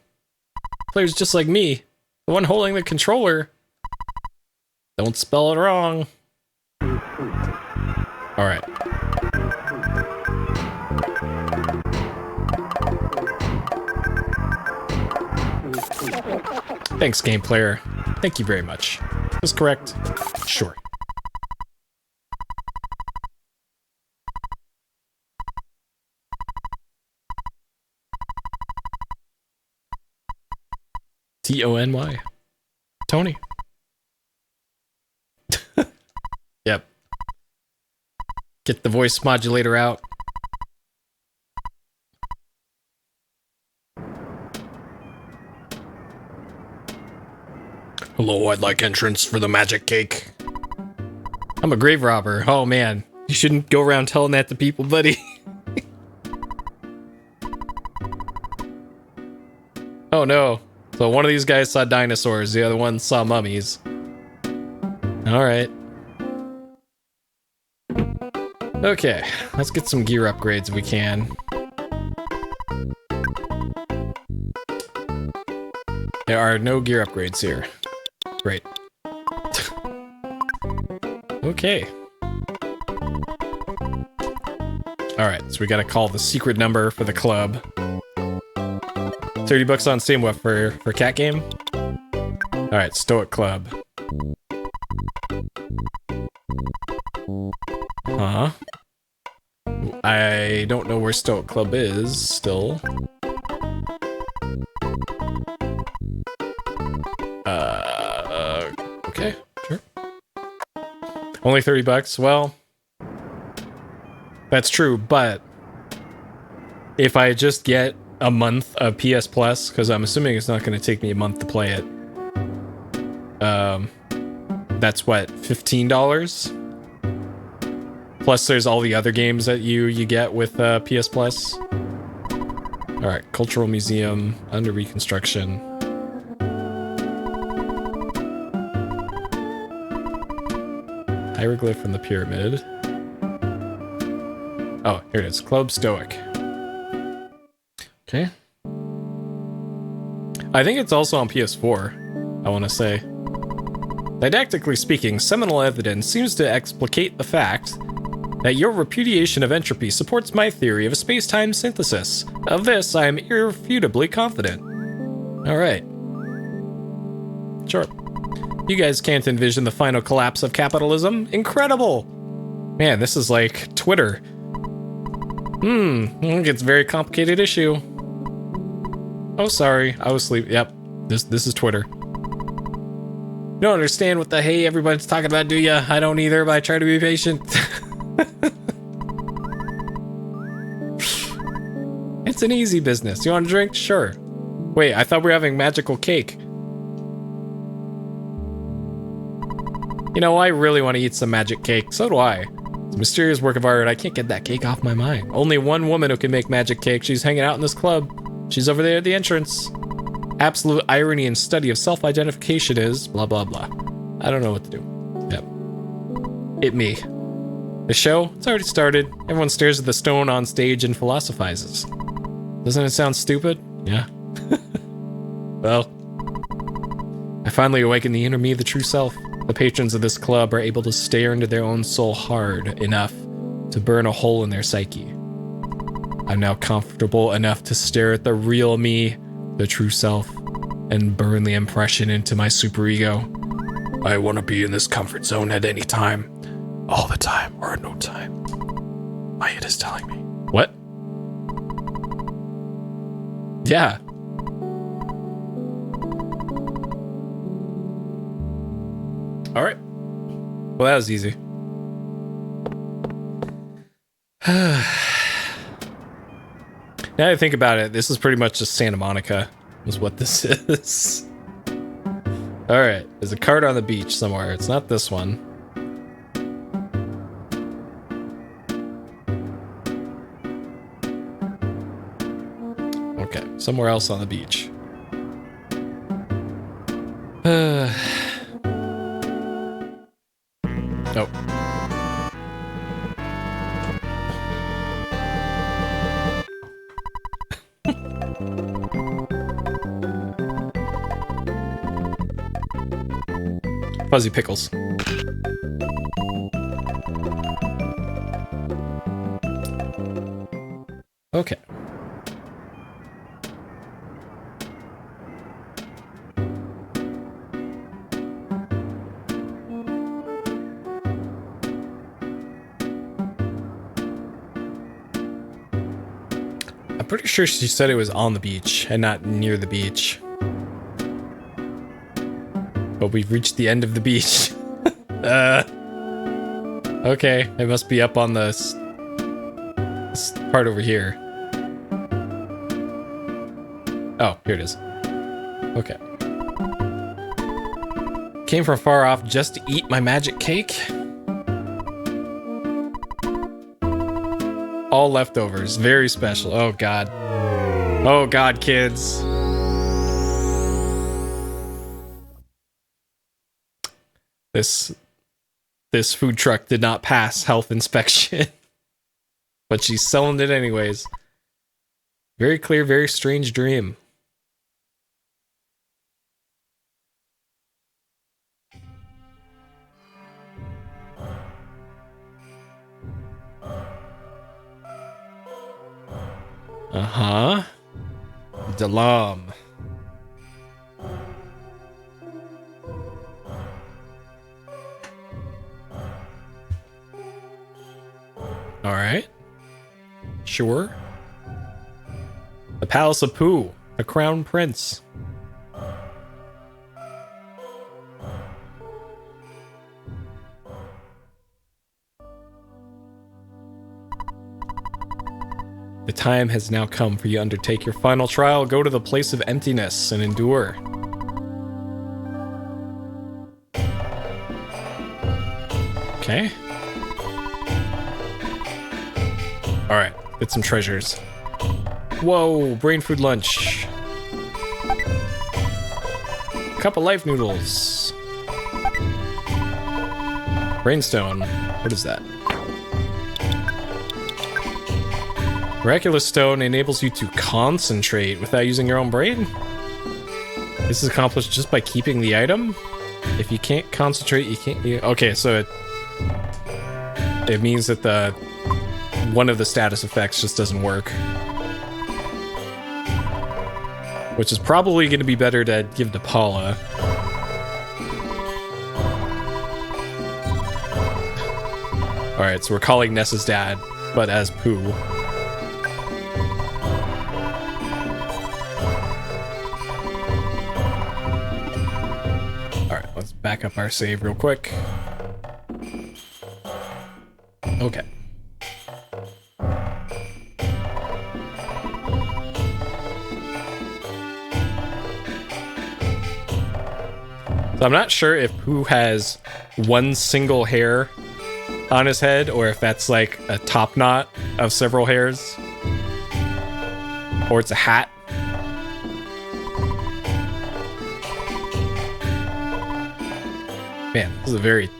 Players just like me. The one holding the controller. Don't spell it wrong. Alright. Thanks, game player. Thank you very much. Is correct? Sure. Tony. Tony. Yep. Get the voice modulator out. Hello, I'd like entrance for the magic cake. I'm a grave robber. Oh man, you shouldn't go around telling that to people, buddy. Oh no. So one of these guys saw dinosaurs, the other one saw mummies. Alright. Okay, let's get some gear upgrades if we can. There are no gear upgrades here. Great. Okay. Alright, so we gotta call the secret number for the club. 30 bucks on Steam, what, for cat game? Alright, Stoic Club. Huh? I don't know where Stoic Club is, still. Okay, sure. Only 30 bucks? Well, that's true, but if I just get a month of PS Plus, because I'm assuming it's not going to take me a month to play it, that's what, $15? Plus there's all the other games that you get with PS Plus. Alright, Cultural Museum, under reconstruction. Hieroglyph from the pyramid. Oh, here it is. Club Stoic. Okay. I think it's also on PS4, I want to say. Didactically speaking, seminal evidence seems to explicate the fact that your repudiation of entropy supports my theory of a space-time synthesis. Of this, I am irrefutably confident. Alright. Sure. You guys can't envision the final collapse of capitalism? Incredible! Man, this is like Twitter. It's a very complicated issue. Oh, sorry, I was asleep. Yep, this is Twitter. You don't understand what the hey everybody's talking about, do ya? I don't either, but I try to be patient. It's an easy business. You want a drink? Sure. Wait, I thought we were having magical cake. You know, I really want to eat some magic cake. So do I. It's a mysterious work of art. I can't get that cake off my mind. Only one woman who can make magic cake. She's hanging out in this club. She's over there at the entrance. Absolute irony and study of self-identification is blah, blah, blah. I don't know what to do. Yep. It me. The show? It's already started. Everyone stares at the stone on stage and philosophizes. Doesn't it sound stupid? Yeah. Well, I finally awaken the inner me, the true self. The patrons of this club are able to stare into their own soul hard enough to burn a hole in their psyche. I'm now comfortable enough to stare at the real me, the true self, and burn the impression into my superego. I want to be in this comfort zone at any time. All the time, or no time. My head is telling me. What? Yeah. Alright. Well, that was easy. Now that I think about it, this is pretty much just Santa Monica, is what this is. Alright, there's a card on the beach somewhere. It's not this one. Okay, somewhere else on the beach. Nope. Fuzzy pickles. Okay. I'm pretty sure she said it was on the beach and not near the beach. But we've reached the end of the beach. Okay, it must be up on this part over here. Oh, here it is. Okay. Came from far off just to eat my magic cake. All leftovers. Very special. Oh, God. Oh, God, kids. This food truck did not pass health inspection. But she's selling it anyways. Very clear, very strange dream. Uh-huh. Dalam. Alright. Sure. The Palace of Pooh. The Crown Prince. The time has now come for you to undertake your final trial. Go to the place of emptiness and endure. Okay. Alright, get some treasures. Whoa, brain food lunch. Cup of life noodles. Brainstone. What is that? Miraculous stone enables you to concentrate without using your own brain. This is accomplished just by keeping the item. If you can't concentrate, you can't. Okay, so it means that one of the status effects just doesn't work, which is probably going to be better to give to Paula. All right, so we're calling Nessa's dad, but as Pooh. Back up our save real quick. Okay. So I'm not sure if Pooh has one single hair on his head or if that's like a top knot of several hairs. Or it's a hat. Man, this is a very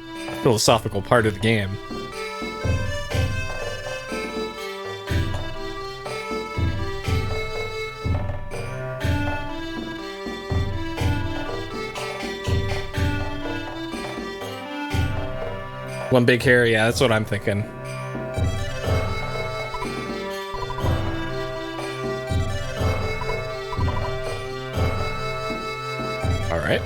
philosophical part of the game. One big hair, yeah, that's what I'm thinking. All right.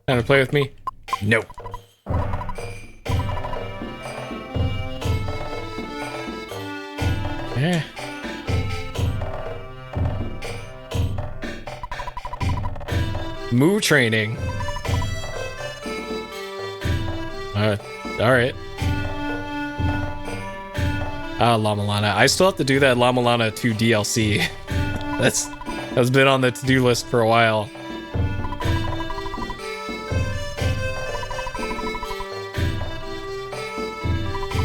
Time to play with me? No. Okay. Moo training. Alright. Llama Lana. I still have to do that Llama Lana 2 DLC. That's been on the to-do list for a while.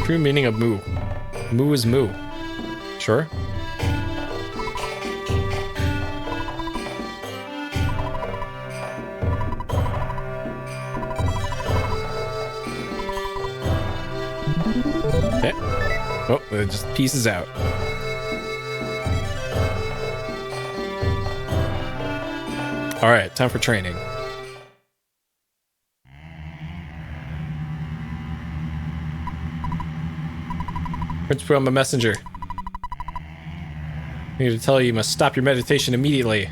True meaning of moo. Moo is moo. Sure. Okay. Oh, it just pieces out. All right, time for training. Prince Pooh, I'm a messenger. I need to tell you must stop your meditation immediately.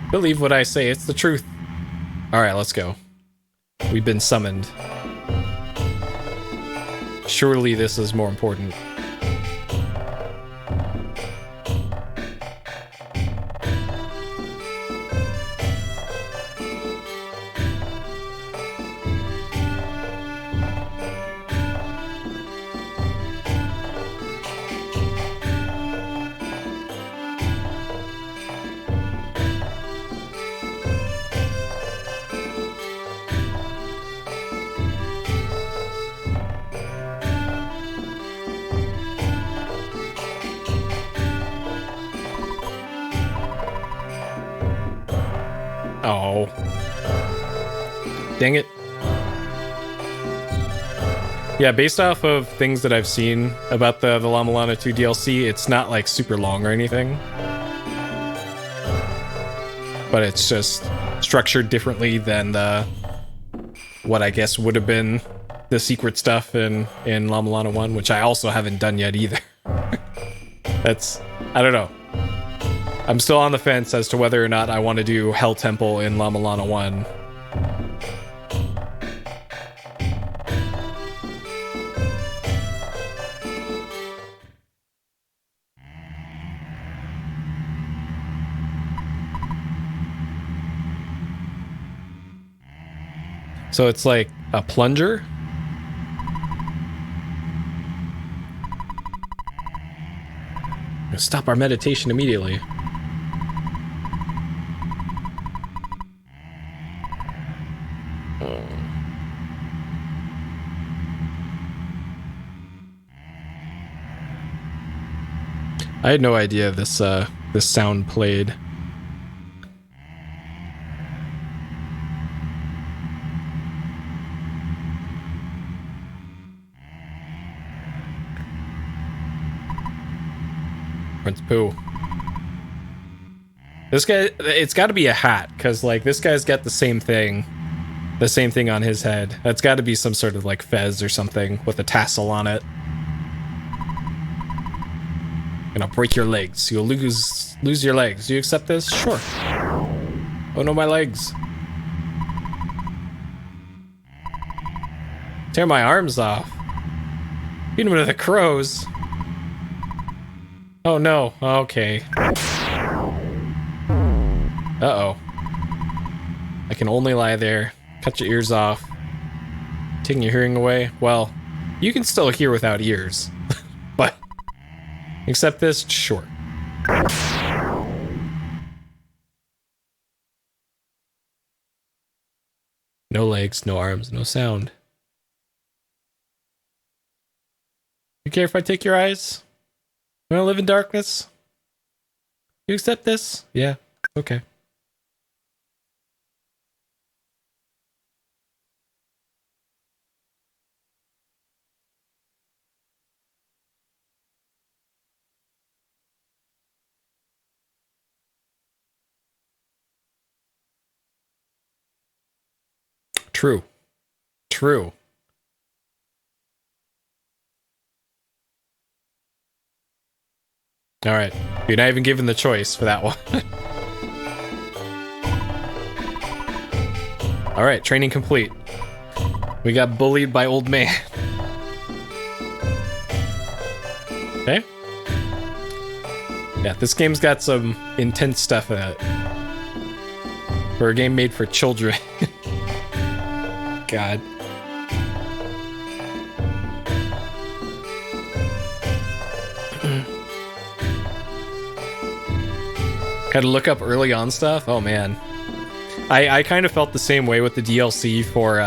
Believe what I say, it's the truth. Alright, let's go. We've been summoned. Surely this is more important. Oh. Dang it. Yeah, based off of things that I've seen about the Llama Lana 2 DLC, it's not like super long or anything. But it's just structured differently than the what I guess would have been the secret stuff in Llama Lana 1, which I also haven't done yet either. That's, I don't know. I'm still on the fence as to whether or not I want to do Hell Temple in Llama Lana 1. So it's like a plunger? Stop our meditation immediately. I had no idea this this sound played. Prince Pooh. This guy, it's got to be a hat, because like this guy's got the same thing on his head. That's got to be some sort of like fez or something with a tassel on it. Gonna break your legs. You'll lose your legs. Do you accept this? Sure. Oh no, my legs. Tear my arms off. Feed them to the crows. Oh no. Okay. Uh-oh. I can only lie there. Cut your ears off. Taking your hearing away. Well, you can still hear without ears. But accept this? Sure. No legs, no arms, no sound. You care if I take your eyes? You wanna live in darkness? You accept this? Yeah, okay. True. True. Alright. You're not even given the choice for that one. Alright, training complete. We got bullied by old man. Okay. Yeah, this game's got some intense stuff in it. For a game made for children. God. Had to look up early on stuff. Oh man, I kind of felt the same way with the DLC for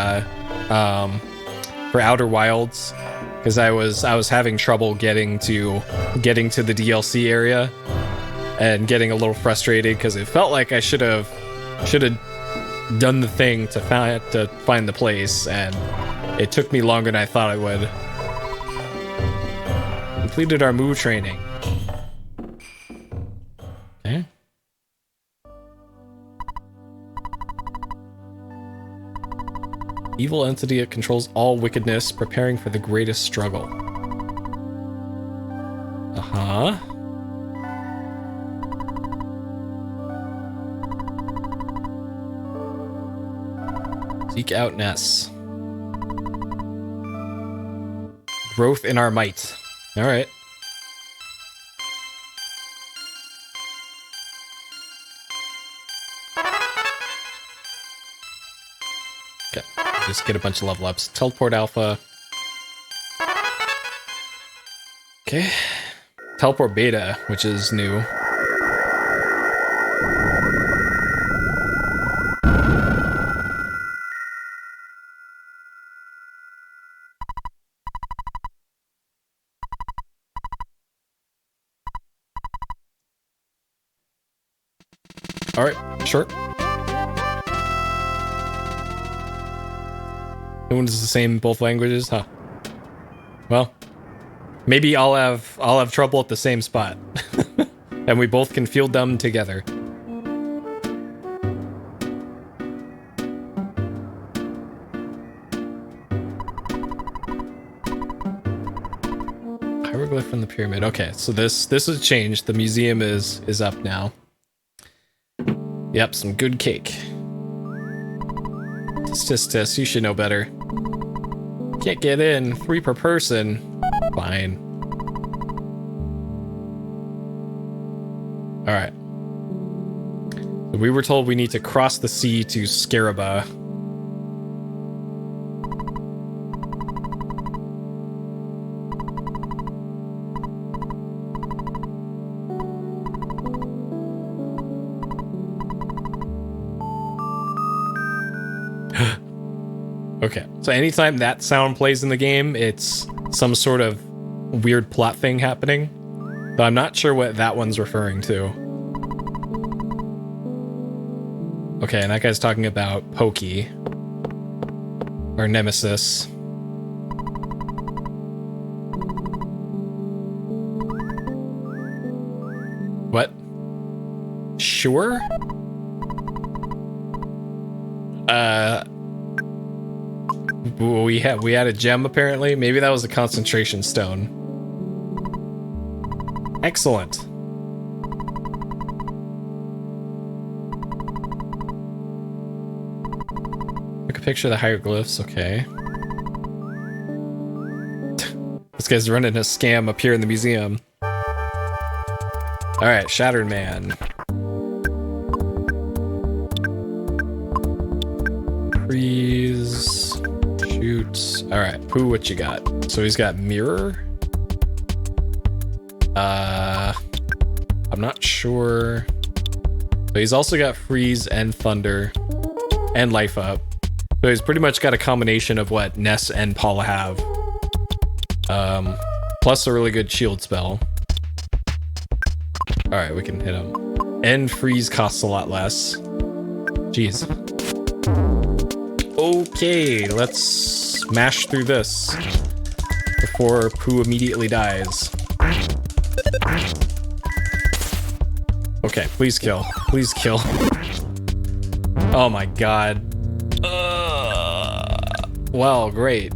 Outer Wilds, because I was having trouble getting to the DLC area and getting a little frustrated because it felt like I should have done the thing to find the place, and it took me longer than I thought it would. Completed our move training. Okay. Evil entity that controls all wickedness, preparing for the greatest struggle. Uh-huh. Seek out Ness. Growth in our might. Alright. Okay. Just get a bunch of level ups. Teleport alpha. Okay. Teleport beta, which is new. Alright, sure. No one's the same in both languages, huh? Well, maybe I'll have trouble at the same spot. And we both can feel dumb together. Hieroglyph from the pyramid. Okay, so this has changed. The museum is up now. Yep, some good cake. Tis, you should know better. Can't get in. 3 per person. Fine. Alright. So we were told we need to cross the sea to Scaraba. Okay, so anytime that sound plays in the game, it's some sort of weird plot thing happening. But I'm not sure what that one's referring to. Okay, and that guy's talking about Pokey. Our nemesis. What? Sure? We had a gem apparently. Maybe that was a concentration stone. Excellent. Took a picture of the hieroglyphs. Okay. This guy's running a scam up here in the museum. All right, Shattered Man. Freeze. Shoot. All right, Pooh, what you got? So he's got mirror. I'm not sure. So he's also got freeze and thunder and life up. So he's pretty much got a combination of what Ness and Paula have. Plus a really good shield spell. All right, we can hit him. And freeze costs a lot less. Jeez. Okay, let's smash through this before Pooh immediately dies. Okay, please kill. Please kill. Oh my god. Well, great.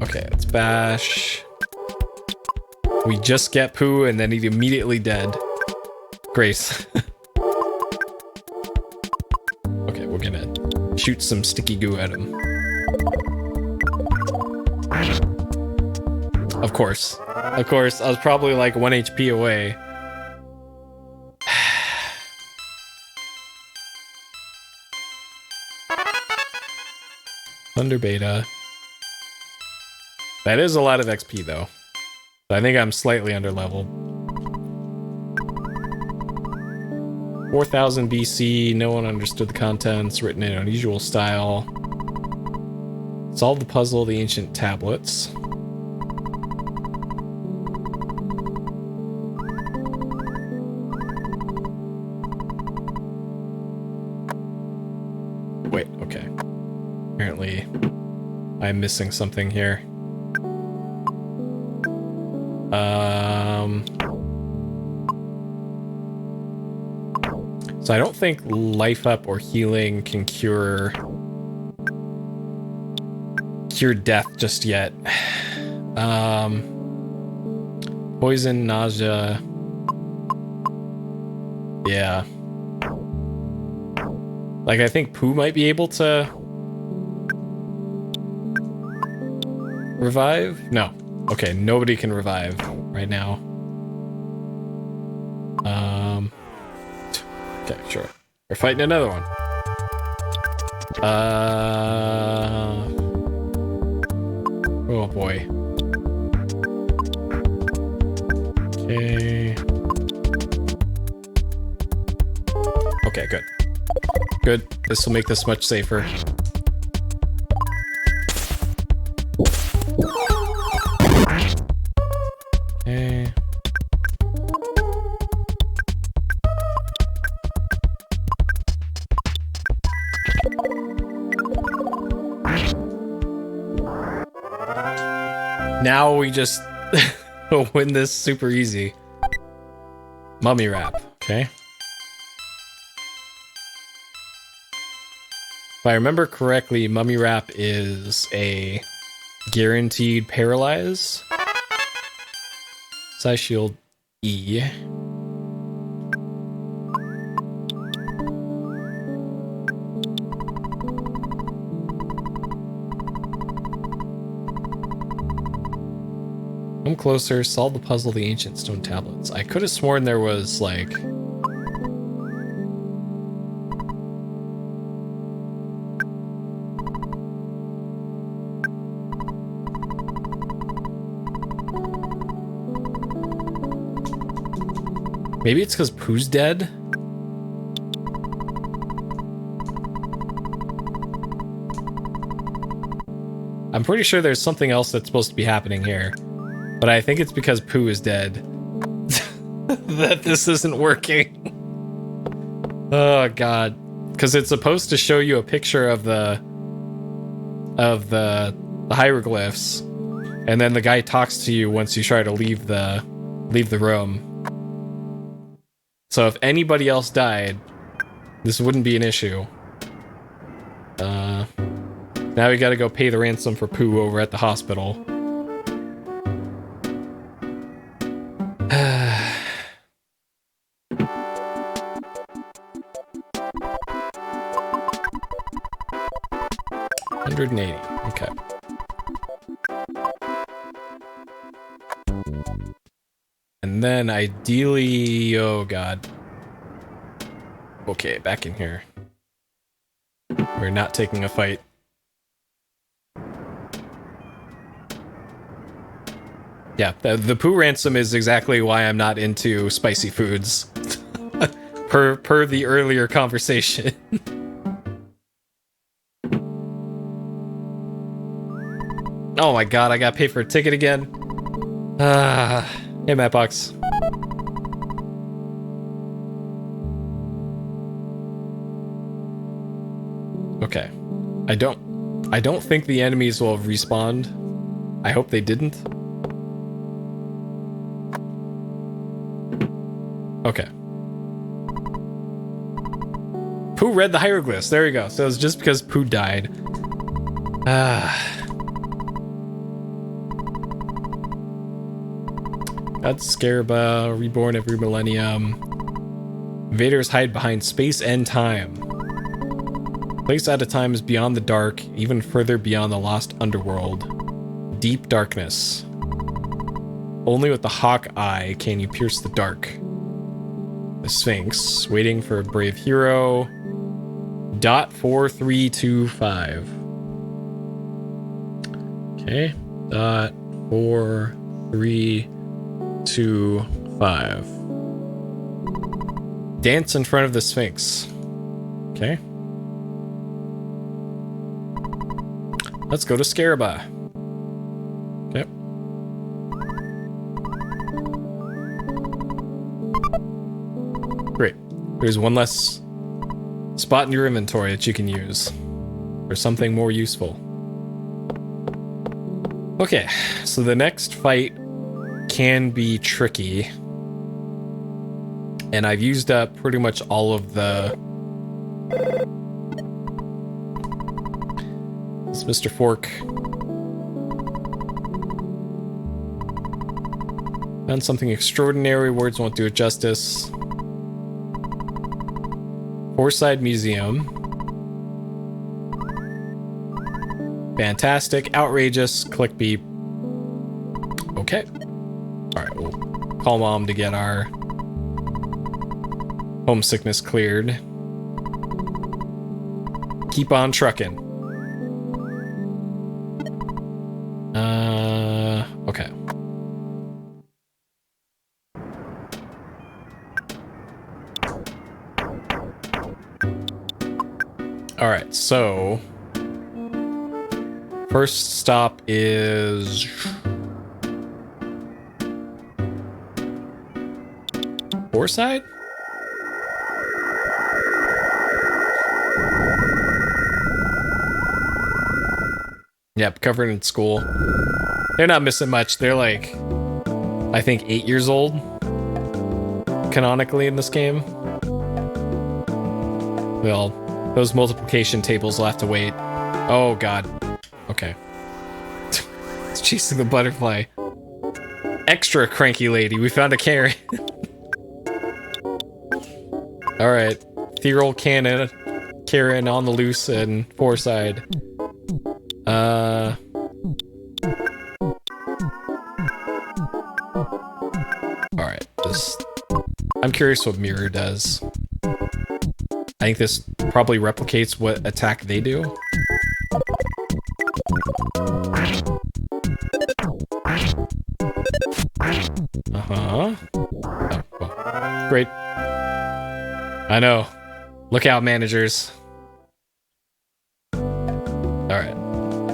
Okay, let's bash. We just get Pooh and then he's immediately dead. Grace. Okay, we're gonna shoot some sticky goo at him. Of course. Of course, I was probably like 1 HP away. Thunder Beta. That is a lot of XP though. I think I'm slightly underleveled. 4000 BC, no one understood the contents, written in unusual style. Solve the puzzle of the ancient tablets. Wait, okay. Apparently, I'm missing something here. So I don't think life up or healing can cure death just yet. Poison, nausea. Yeah. Like, I think Pooh might be able to revive? No. Okay, nobody can revive right now. Okay, sure. We're fighting another one. Oh boy. Okay. Okay, good. Good. This will make this much safer. Okay. Now we just win this super easy. Mummy wrap, okay. If I remember correctly, mummy wrap is a guaranteed paralyze. Size shield E. Come closer, solve the puzzle of the ancient stone tablets. I could have sworn there was, like... Maybe it's because Pooh's dead? I'm pretty sure there's something else that's supposed to be happening here. But I think it's because Pooh is dead that this isn't working. Oh god. Because it's supposed to show you a picture of the hieroglyphs, and then the guy talks to you once you try to leave the room. So if anybody else died, this wouldn't be an issue. Now we gotta go pay the ransom for Pooh over at the hospital. $180. Okay. And then ideally, oh god. Okay, back in here. We're not taking a fight. Yeah, the Pooh ransom is exactly why I'm not into spicy foods. per the earlier conversation. Oh my god, I gotta pay for a ticket again. Hey, Mattbox. Okay. I don't think the enemies will have respawned. I hope they didn't. Okay. Pooh read the hieroglyphs. There you go. So it's just because Pooh died. That's Scaraba, reborn every millennium. Invaders hide behind space and time. Place at a time is beyond the dark, even further beyond the lost underworld. Deep darkness. Only with the hawk eye can you pierce the dark. The Sphinx, waiting for a brave hero. .4325. Okay. .4325. Dance in front of the Sphinx. Okay. Let's go to Scaraba. Okay. Great. There's one less spot in your inventory that you can use for something more useful. Okay, so the next fight can be tricky. And I've used up pretty much all of the... It's Mr. Fork. Found something extraordinary, words won't do it justice. Foreside Museum. Fantastic. Outrageous. Click beep. Okay. Alright, we'll call mom to get our homesickness cleared. Keep on trucking. Okay. Alright, so first stop is Foreside? Yep, covered in school. They're not missing much. They're like, I think 8 years old, canonically in this game. Well, those multiplication tables will have to wait. Oh god. Okay. It's chasing the butterfly. Extra cranky lady, we found a Karen. Alright. Ethereal Cannon, Karen on the loose and Foreside. Alright, I'm curious what Mirror does. I think this probably replicates what attack they do. Uh-huh. Oh, well. Great. I know. Look out, managers. Alright.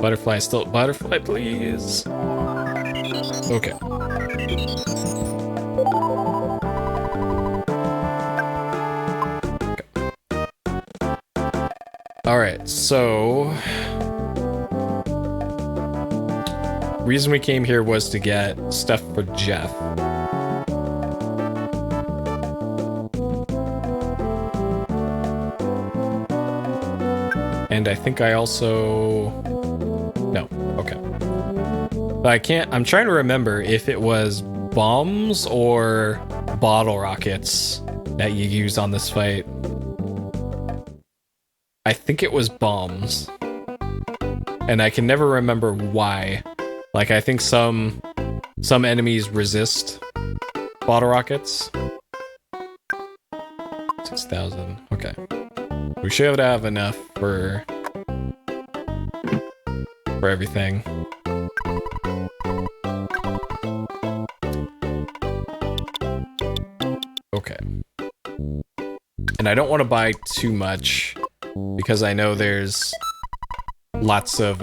Butterfly still. Butterfly, please. Okay. Alright, so reason we came here was to get stuff for Jeff. And I think I also... No, okay. But I'm trying to remember if it was bombs or bottle rockets that you use on this fight. I think it was bombs. And I can never remember why. Like, I think some enemies resist bottle rockets. 6,000. Okay. We should have enough for everything. Okay. And I don't want to buy too much because I know there's lots of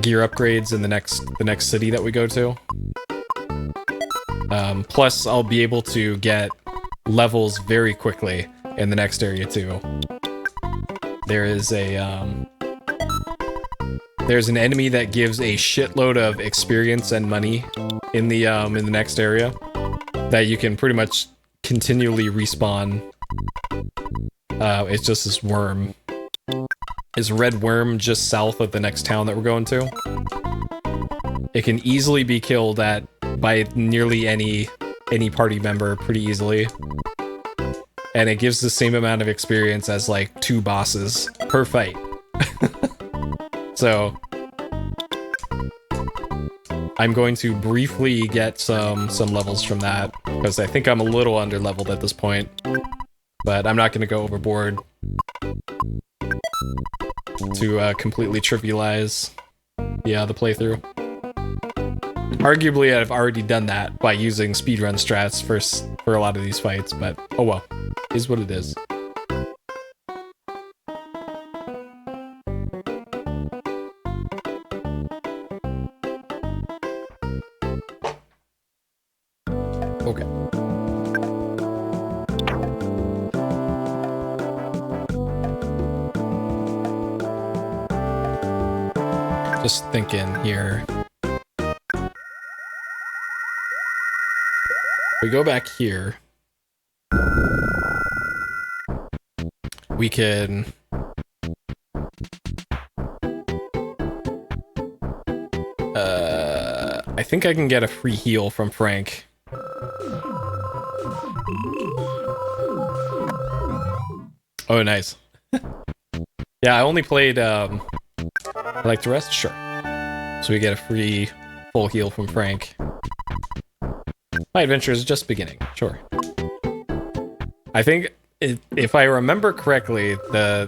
gear upgrades in the next city that we go to. Plus, I'll be able to get levels very quickly in the next area too. There is there's an enemy that gives a shitload of experience and money in the next area that you can pretty much continually respawn. It's just this worm. It's a red worm just south of the next town that we're going to. It can easily be killed by nearly any party member pretty easily. And it gives the same amount of experience as like 2 bosses per fight. So I'm going to briefly get some levels from that because I think I'm a little under leveled at this point. But I'm not going to go overboard to completely trivialize the playthrough. Arguably, I've already done that by using speedrun strats for a lot of these fights, but oh well, is what it is. Okay. Just thinking here. We go back here. We can... I think I can get a free heal from Frank. Oh, nice. Yeah, I only played, like the rest? Sure. So we get a free full heal from Frank. My adventure is just beginning. Sure. I think, if I remember correctly, the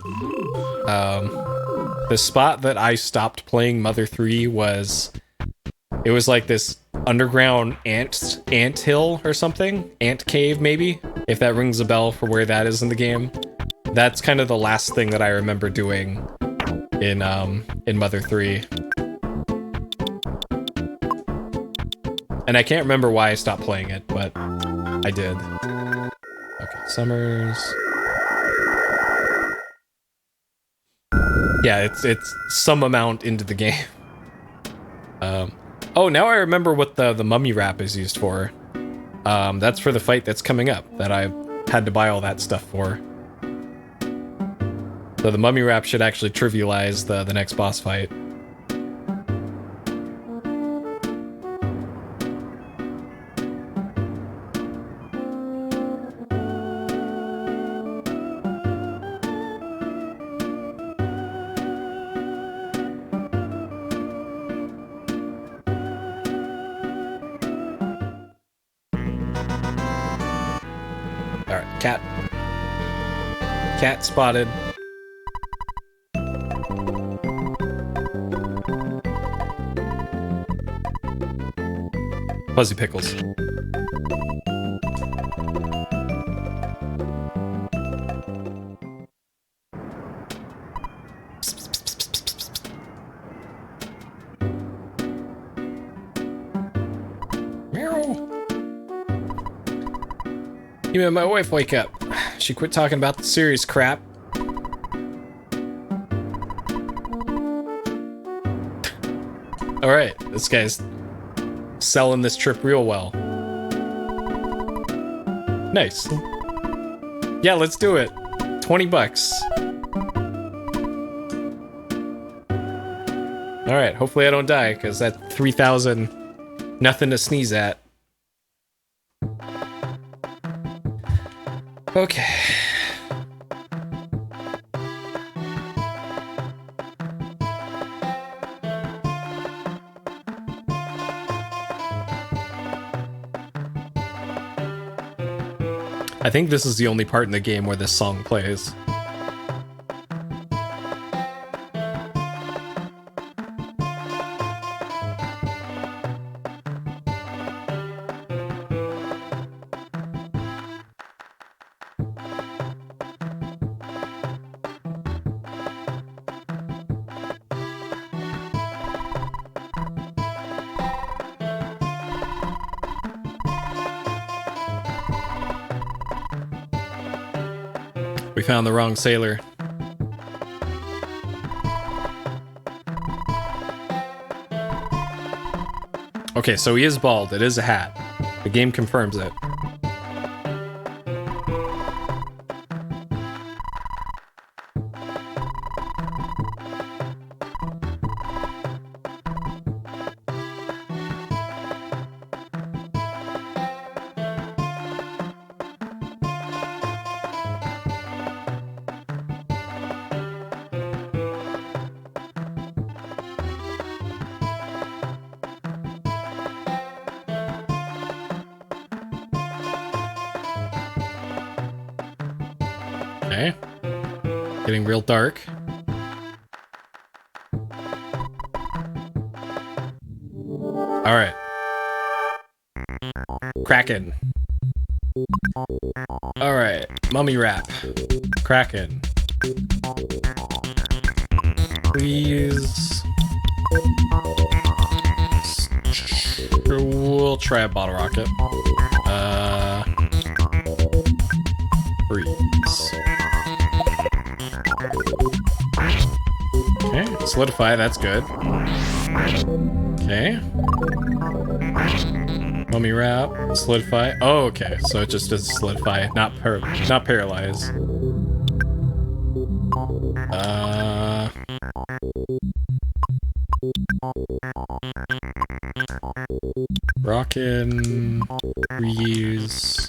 spot that I stopped playing Mother 3 was... It was like this underground ant hill or something? Ant cave, maybe? If that rings a bell for where that is in the game. That's kind of the last thing that I remember doing in Mother 3. And I can't remember why I stopped playing it, but I did. Okay, Summers. Yeah, it's some amount into the game. Oh, now I remember what the mummy wrap is used for. That's for the fight that's coming up, that I had to buy all that stuff for. So the mummy wrap should actually trivialize the next boss fight. Alright, cat. Cat spotted. Fuzzy Pickles. You made my wife wake up. She quit talking about the serious crap. Alright, this guy's selling this trip real well. Nice. Yeah, let's do it. 20 bucks. Alright, hopefully I don't die, because that 3,000, nothing to sneeze at. Okay. I think this is the only part in the game where this song plays. We found the wrong sailor. Okay, so he is bald. It is a hat. The game confirms it. Okay. Getting real dark. Alright. Kraken. Alright. Mummy wrap. Kraken. Please. We'll try a bottle rocket. Freeze. Okay, solidify, that's good. Okay. Mummy wrap, solidify. Oh, okay, so it just does solidify, not paralyze. Rockin', reuse,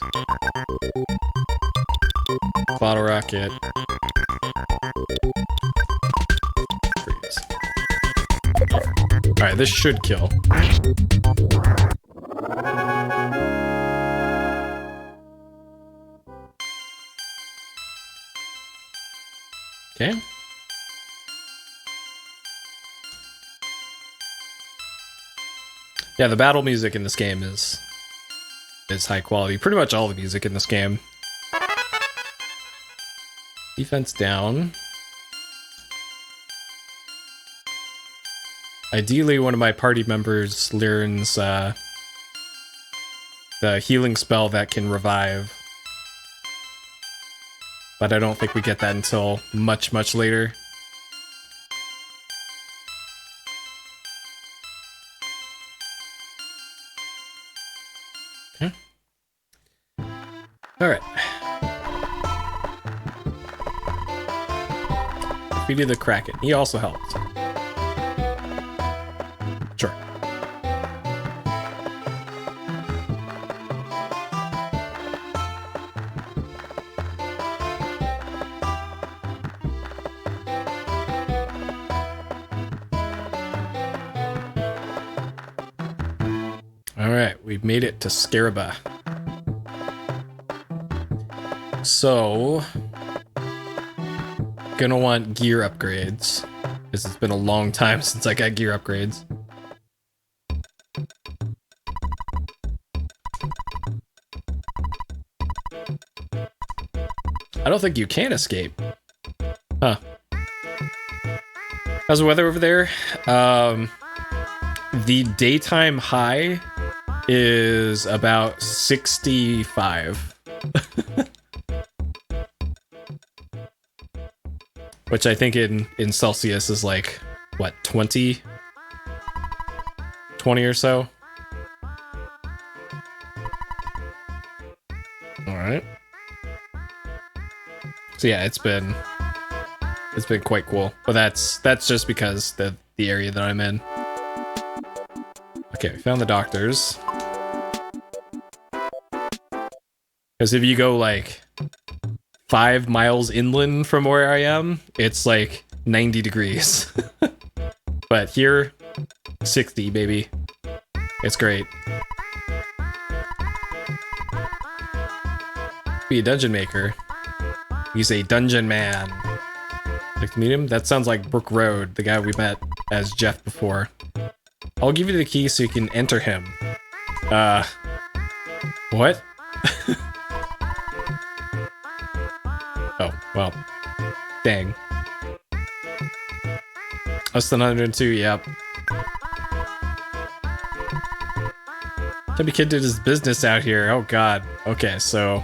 bottle rocket. Alright, this should kill. Okay. Yeah, the battle music in this game is high quality. Pretty much all the music in this game. Defense down. Ideally, one of my party members learns the healing spell that can revive. But I don't think we get that until much, much later. Okay. Alright. Defeated the Kraken. He also helped. Sure. Alright, we've made it to Scaraba. So, gonna want gear upgrades, because it's been a long time since I got gear upgrades. I don't think you can escape. Huh. How's the weather over there? The daytime high is about 65. Which I think in Celsius is like, what, 20? 20 or so? Alright. So yeah, it's been quite cool. But that's just because the area that I'm in. Okay, we found the doctors. Because if you go like 5 miles inland from where I am, it's like 90 degrees. But here, 60, baby. It's great. Be a dungeon maker. He's a dungeon man. Like to meet him? That sounds like Brook Road, the guy we met as Jeff before. I'll give you the key so you can enter him. What? Oh, well. Dang. Less than 102, yep. Chubby kid did his business out here. Oh god. Okay, so...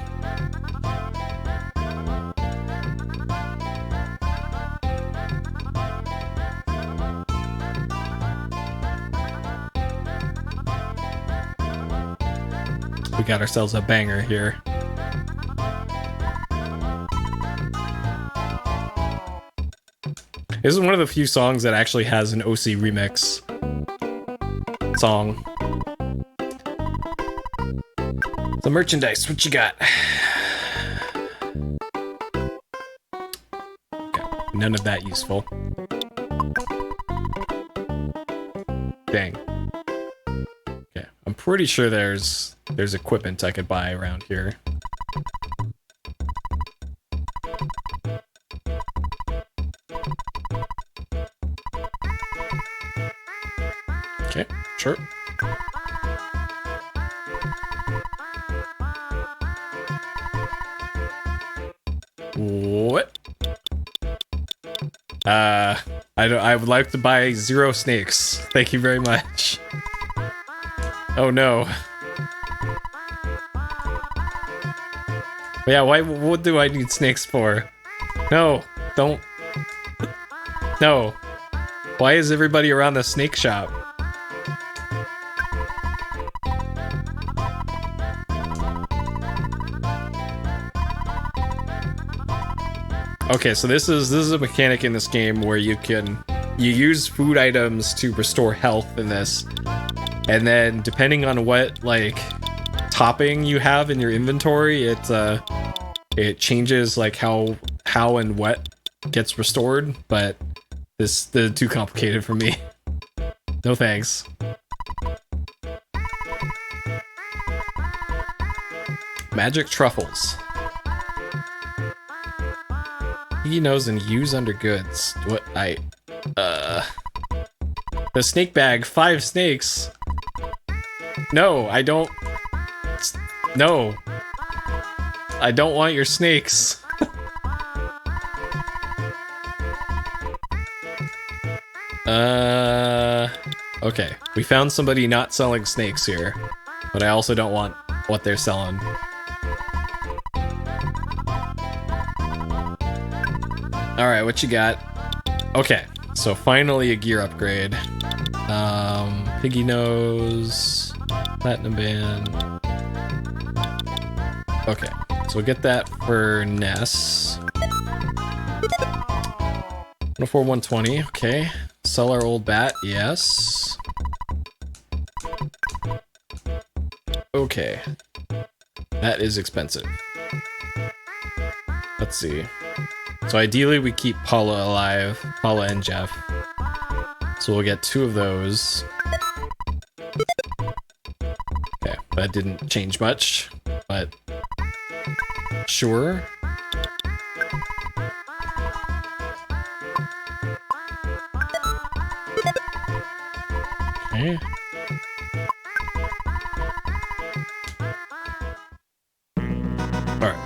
we got ourselves a banger here. This is one of the few songs that actually has an OC remix song. The merchandise, what you got? Okay, none of that useful. Dang. Okay, I'm pretty sure there's equipment I could buy around here. Okay, sure. What? I would like to buy 0 snakes. Thank you very much. Oh no. Yeah, what do I need snakes for? No, don't. No. Why is everybody around the snake shop? Okay, so this is a mechanic in this game where you use food items to restore health in this, and then depending on what like topping you have in your inventory, it changes like how and what gets restored. But this is too complicated for me. No thanks. Magic truffles. He knows and use under goods. What the snake bag, 5 snakes. No, I don't. No. I don't want your snakes. Okay. We found somebody not selling snakes here, but I also don't want what they're selling. Alright, what you got? Okay, so finally a gear upgrade. Piggy nose, platinum band. Okay, so we'll get that for Ness. 104, 120, okay. Sell our old bat, yes. Okay. That is expensive. Let's see. So ideally we keep Paula alive, Paula and Jeff. So we'll get 2 of those. Okay, that didn't change much, but sure. Okay. Alright.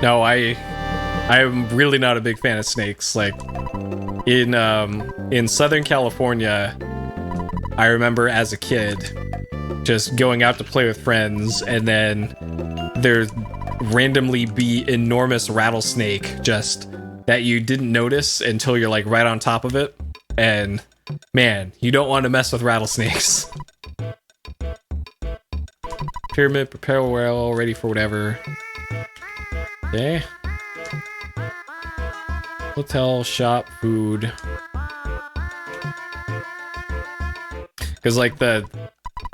No, I'm really not a big fan of snakes. Like in Southern California, I remember as a kid just going out to play with friends and then there'd randomly be enormous rattlesnake just that you didn't notice until you're like right on top of it. And man, you don't want to mess with rattlesnakes. Pyramid, prepare well, ready for whatever. Okay. Hotel, shop, food. Because like the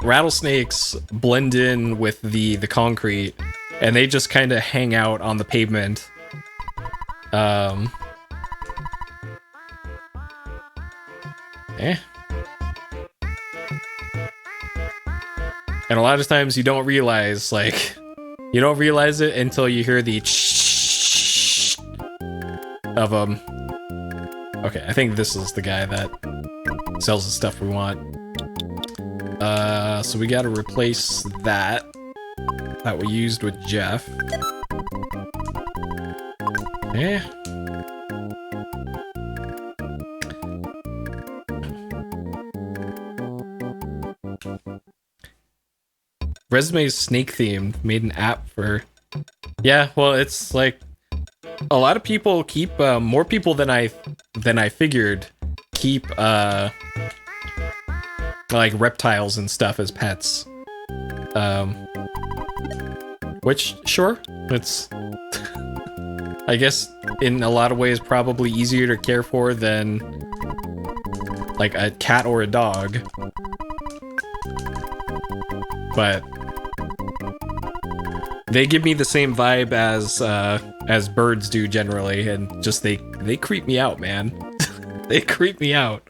rattlesnakes blend in with the concrete and they just kind of hang out on the pavement. And a lot of times you don't realize, like, you don't realize it until you hear the of them. Okay, I think this is the guy that sells the stuff we want. So we gotta replace that we used with Jeff. Okay. Resume's snake themed. Made an app for. Yeah, well, it's like a lot of people keep more people than I figured keep like reptiles and stuff as pets. Which sure, it's I guess in a lot of ways probably easier to care for than like a cat or a dog. But they give me the same vibe as birds do generally, and just they creep me out, man. They creep me out.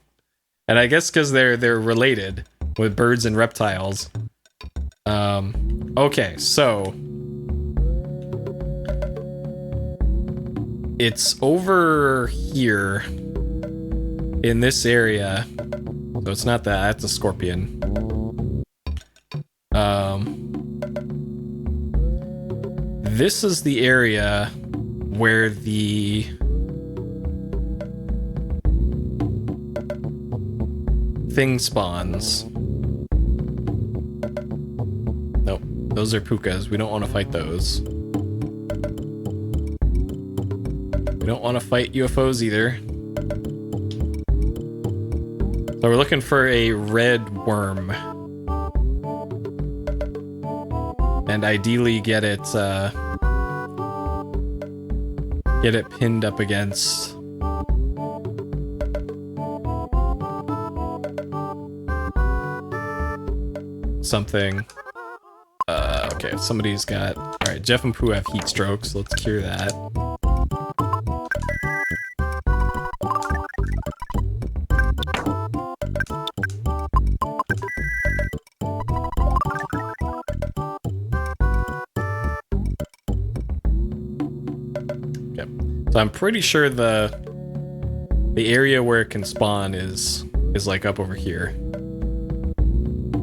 And I guess because they're related with birds and reptiles. Okay, so it's over here in this area. So it's not that, that's a scorpion. This is the area where the thing spawns. Nope, those are pukas. We don't want to fight those. We don't want to fight UFOs either. So we're looking for a red worm. And ideally get it pinned up against something. Okay, somebody's got. Alright, Jeff and Pooh have heat strokes, so let's cure that. So I'm pretty sure the area where it can spawn is like up over here,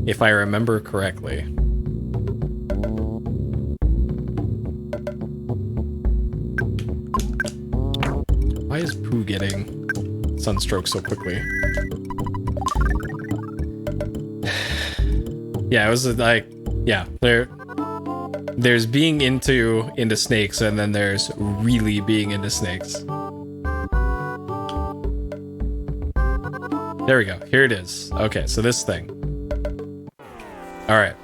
if I remember correctly. Why is Pooh getting sunstroke so quickly? Yeah, it was like, yeah, there's being into snakes, and then there's really being into snakes. There we go. Here it is. Okay, so this thing. All right.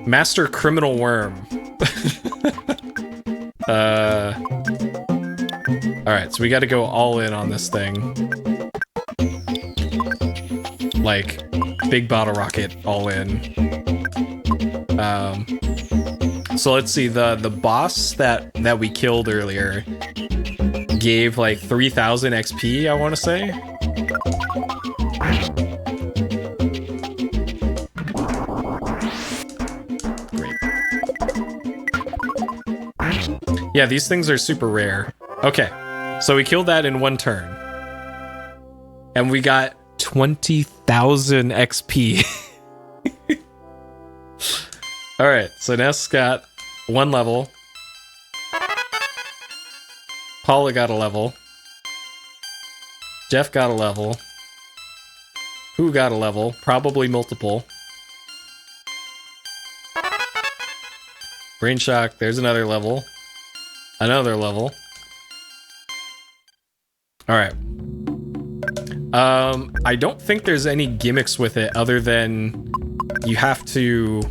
Master Criminal Worm. All right, so we got to go all in on this thing. Like, big bottle rocket, all in. So let's see, the boss that we killed earlier gave like 3,000 XP, I want to say. Great. Yeah, these things are super rare. Okay, so we killed that in one turn. And we got 20,000 XP. Alright, so Ness got 1 level. Paula got a level. Jeff got a level. Who got a level? Probably multiple. Brain Shock, there's another level. Another level. Alright. I don't think there's any gimmicks with it other than you have to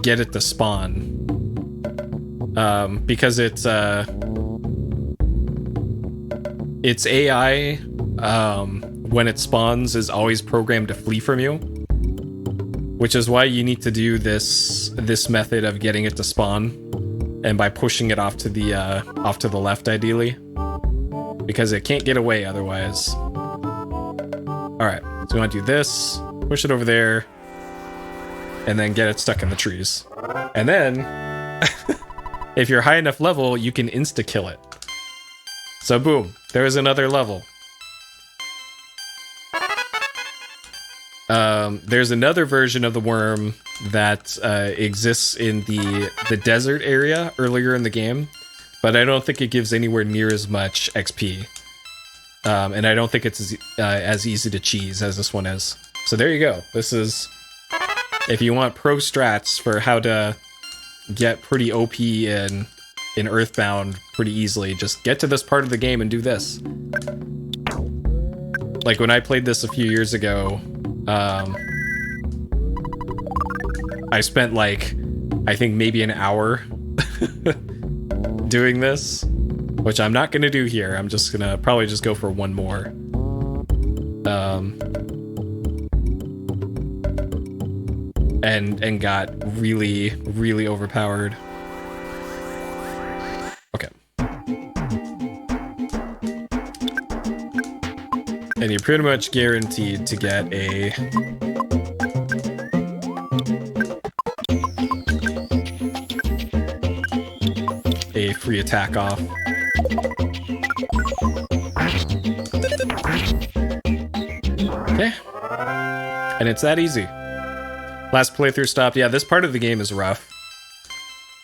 get it to spawn. Because it's AI, when it spawns, is always programmed to flee from you. Which is why you need to do this method of getting it to spawn, and by pushing it off to the left, ideally. Because it can't get away otherwise. Alright, so we want to do this, push it over there, and then get it stuck in the trees. And then, if you're high enough level, you can insta-kill it. So boom, there's another level. There's another version of the worm that exists in the desert area earlier in the game, but I don't think it gives anywhere near as much XP. And I don't think it's as easy to cheese as this one is. So there you go. This is, if you want pro strats for how to get pretty OP in Earthbound pretty easily, just get to this part of the game and do this. Like when I played this a few years ago, I spent like, I think maybe an hour doing this, which I'm not gonna do here. I'm just gonna probably just go for one more. And got really, really overpowered. Okay. And you're pretty much guaranteed to get a free attack off. Okay. And it's that easy. Last playthrough stopped. Yeah, this part of the game is rough.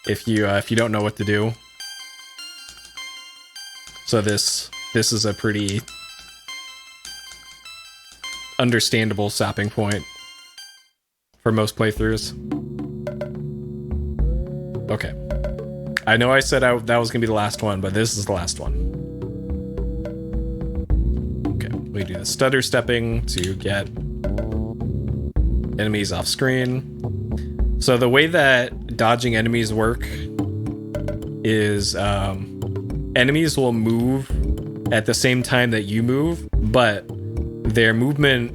If you don't know what to do. So this is a pretty understandable stopping point for most playthroughs. Okay. I know I said that was gonna be the last one, but this is the last one. Okay, we do the stutter stepping to get enemies off screen. So the way that dodging enemies work is enemies will move at the same time that you move, but their movement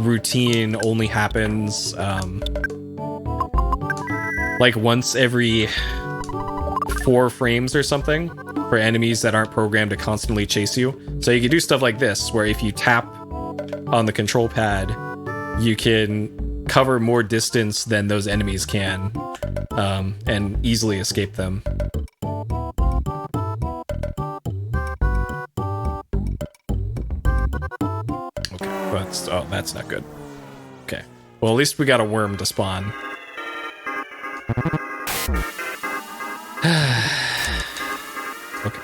routine only happens like once every 4 frames or something for enemies that aren't programmed to constantly chase you. So you can do stuff like this, where if you tap on the control pad, you can cover more distance than those enemies can and easily escape them. Okay, but oh, that's not good. Okay, well, at least we got a worm to spawn. Okay.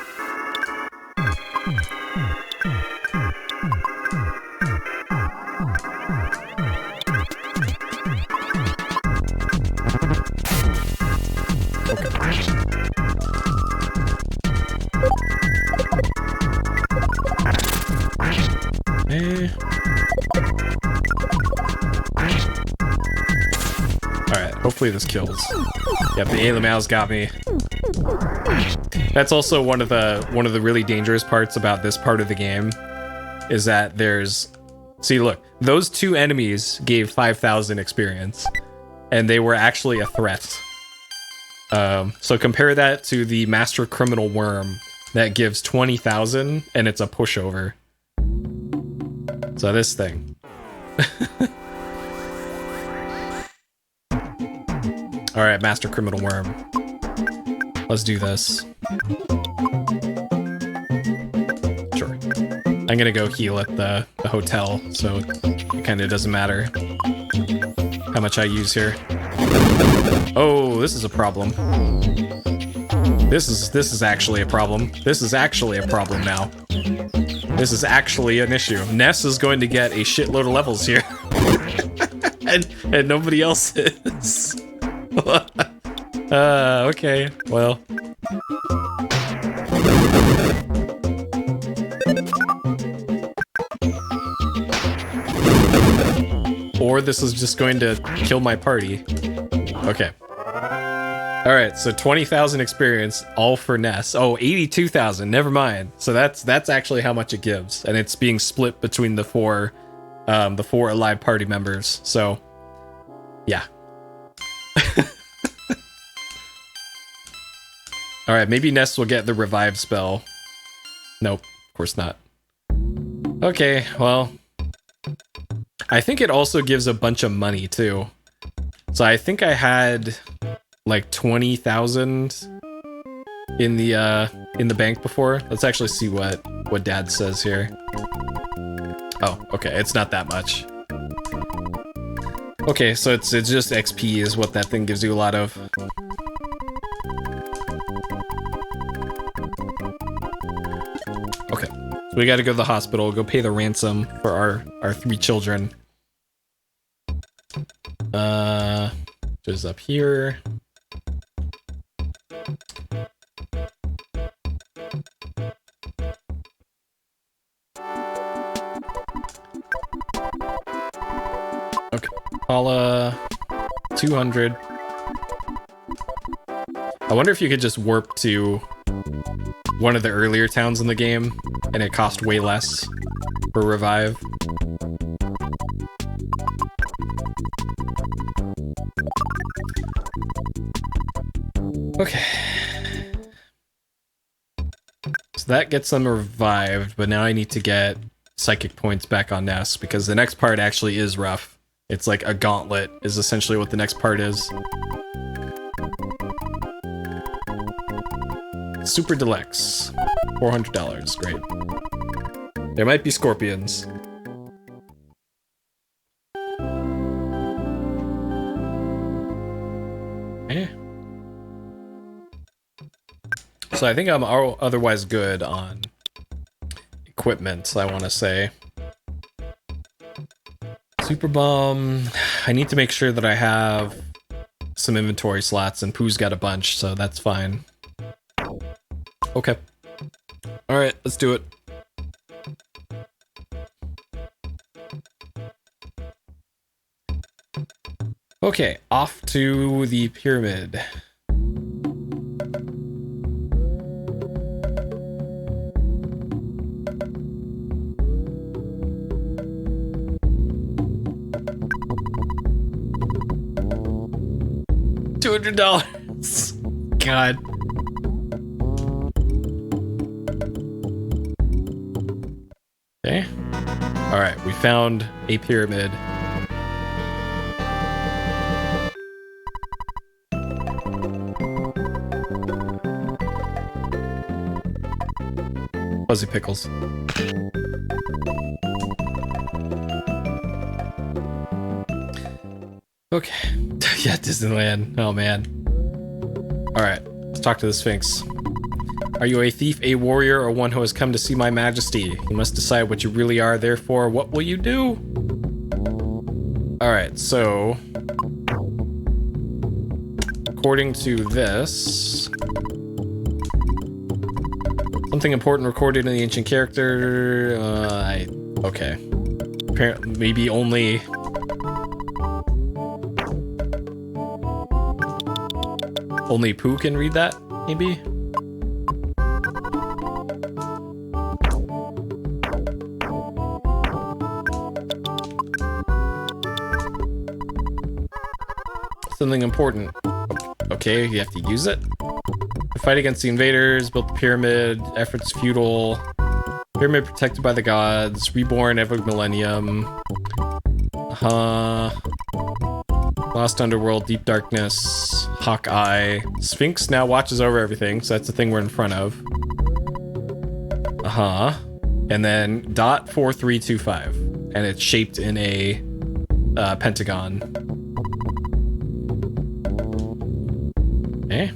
Alright, hopefully this kills. Yep, the Alamals got me. That's also one of the really dangerous parts about this part of the game, is that there's... See, look, those two enemies gave 5,000 experience, and they were actually a threat. So compare that to the Master Criminal Worm that gives 20,000, and it's a pushover. So this thing. Alright, Master Criminal Worm. Let's do this. Sure. I'm gonna go heal at the hotel, so it kinda doesn't matter how much I use here. Oh, this is a problem. This is actually a problem. This is actually a problem now. This is actually an issue. Ness is going to get a shitload of levels here. and nobody else is. Okay, well. Or this is just going to kill my party. Okay. Alright, so 20,000 experience, all for Ness. Oh, 82,000, never mind. So that's actually how much it gives. And it's being split between the four alive party members. So, yeah. Alright, maybe Ness will get the revive spell. Nope, of course not. Okay, well. I think it also gives a bunch of money, too. So I think I had like 20,000 in the bank before. Let's actually see what Dad says here. Oh, okay, it's not that much. Okay, so it's just XP is what that thing gives you a lot of. Okay, so we gotta go to the hospital, go pay the ransom for our 3 children. Just up here. Okay, Paula, 200. I wonder if you could just warp to one of the earlier towns in the game, and it cost way less for revive. Okay. So that gets them revived, but now I need to get psychic points back on Ness, because the next part actually is rough. It's like a gauntlet is essentially what the next part is. Super Deluxe. $400, great. There might be scorpions. Eh. So I think I'm otherwise good on equipment, I want to say. Super Bomb. I need to make sure that I have some inventory slots, and Pooh's got a bunch, so that's fine. Okay. Alright, let's do it. Okay, off to the pyramid. $200. God. Okay. Alright, we found a pyramid. Fuzzy pickles. Okay. Yeah, Disneyland. Oh, man. Alright, let's talk to the Sphinx. Are you a thief, a warrior, or one who has come to see my majesty? You must decide what you really are, therefore, what will you do? Alright, so... according to this... something important recorded in the ancient character... okay. Apparently, maybe only... only Pooh can read that, maybe? Something important. Okay, you have to use it. The fight against the invaders, built the pyramid, efforts futile. Pyramid protected by the gods, reborn every millennium. Lost underworld, deep darkness, Hawkeye. Sphinx now watches over everything, so that's the thing we're in front of. And then dot 4325, and it's shaped in a pentagon. Okay.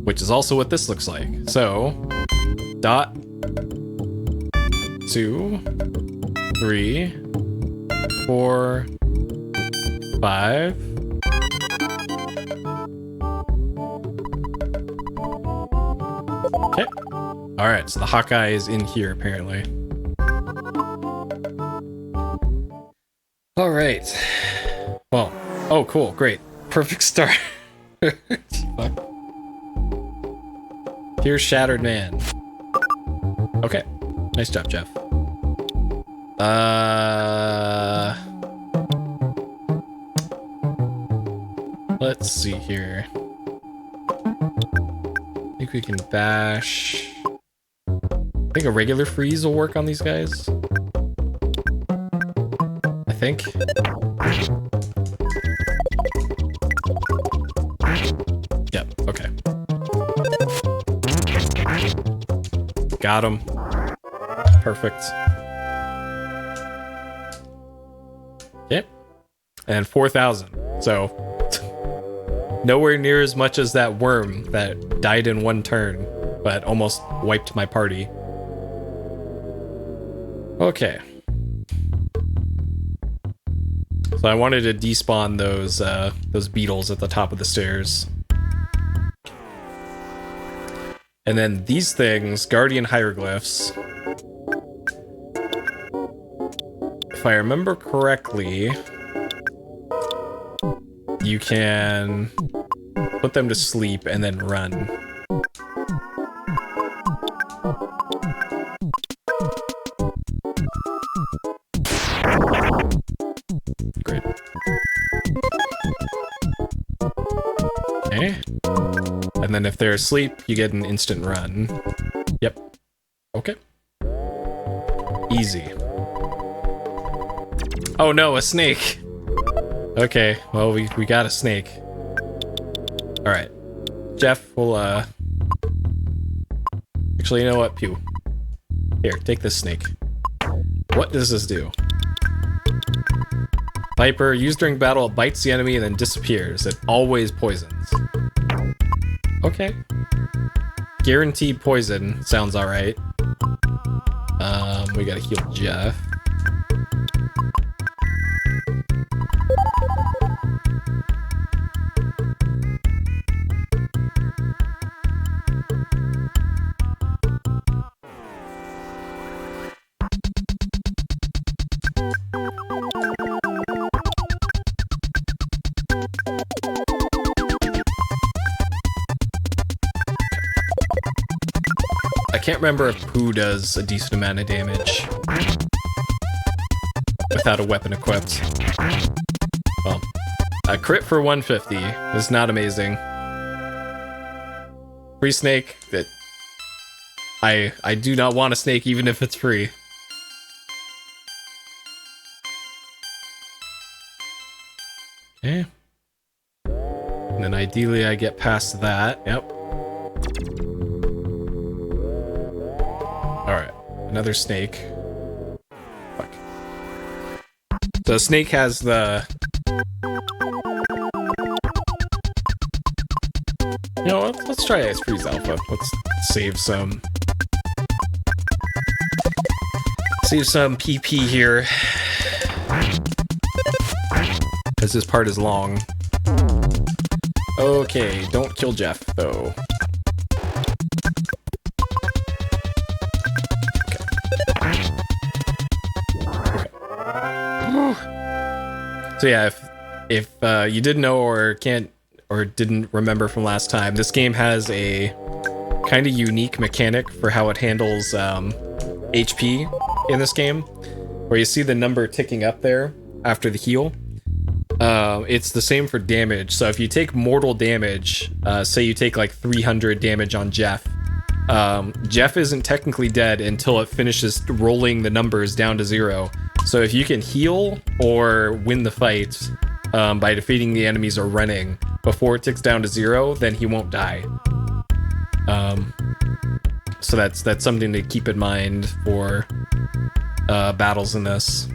Which is also what this looks like. So, dot 2, 3, 4, 5. Okay. Alright, so the Hawkeye is in here, apparently. Alright. Well, oh, cool, great. Perfect start. Fuck. Here's Shattered Man. Okay. Nice job, Jeff. Let's see here. I think we can bash... I think a regular freeze will work on these guys. I think. Yep, okay. Got him. Perfect. Okay. And 4,000. So, nowhere near as much as that worm that died in one turn, but almost wiped my party. Okay. So I wanted to despawn those beetles at the top of the stairs. And then these things, guardian hieroglyphs. If I remember correctly, you can put them to sleep and then run. Great. Okay. And then if they're asleep, you get an instant run. Yep. Okay. Easy. Oh no, a snake! Okay, well, we got a snake. Alright. Jeff will, actually, you know what? Pew. Here, take this snake. What does this do? Viper, used during battle, it bites the enemy and then disappears. It always poisons. Okay. Guaranteed poison. Sounds alright. We gotta heal Jeff. I can't remember if Pooh does a decent amount of damage without a weapon equipped. Well, a crit for 150 was not amazing. Free snake, that I do not want a snake even if it's free. Okay. And then ideally I get past that. Yep. Alright, another snake. Fuck. So snake has the... You know what? Let's try Ice Freeze Alpha. Let's save some... Save some PP here. Because this part is long. Okay, don't kill Jeff, though. So yeah, if you didn't know or didn't remember from last time, this game has a kind of unique mechanic for how it handles HP in this game, where you see the number ticking up there after the heal. It's the same for damage. So if you take mortal damage, say you take like 300 damage on Jeff, Jeff isn't technically dead until it finishes rolling the numbers down to 0. So if you can heal or win the fight by defeating the enemies or running before it ticks down to 0, then he won't die. So that's something to keep in mind for battles in this.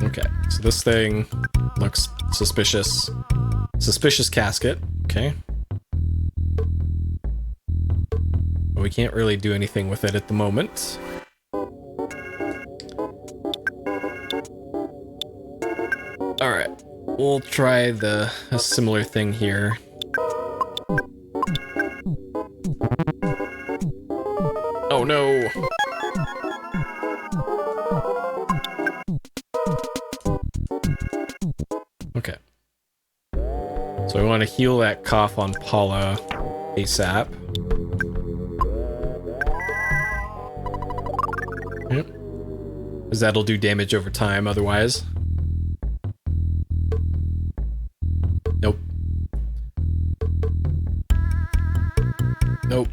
Okay, so this thing looks suspicious. Suspicious casket, okay. But we can't really do anything with it at the moment. Alright, we'll try a similar thing here. Oh no! Okay. So I want to heal that cough on Paula ASAP. Yep. Because that'll do damage over time otherwise. Nope. Nope.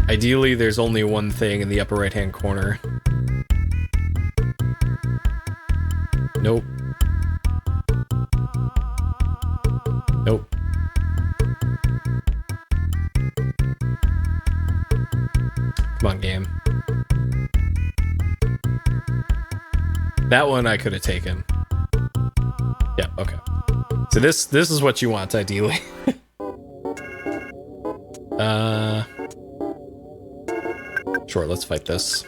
Ideally, there's only one thing in the upper right-hand corner. Nope. Nope. Come on, game. That one I could have taken. Yeah, okay. So this is what you want, ideally. Sure, let's fight this.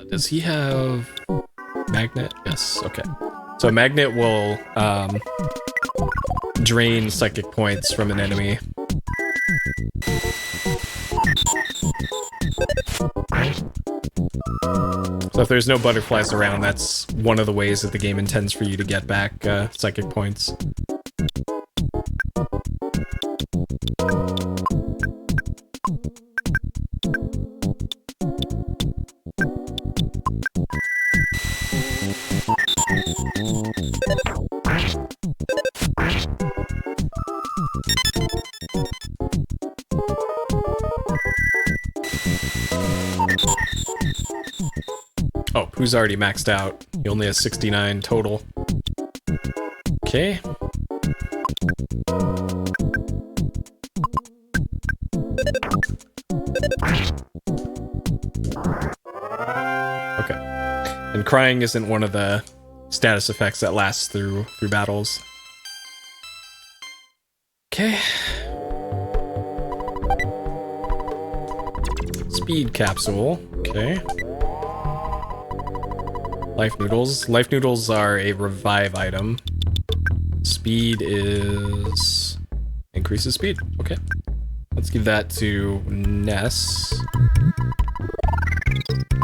Does he have magnet? Yes, okay. So magnet will drain psychic points from an enemy. So if there's no butterflies around, that's one of the ways that the game intends for you to get back psychic points. Oh, Pooh's already maxed out. He only has 69 total. Okay. Okay. And crying isn't one of the status effects that lasts through battles. Okay. Speed capsule. Okay. Life noodles. Life noodles are a revive item. Speed is... increases speed. Okay. Let's give that to Ness.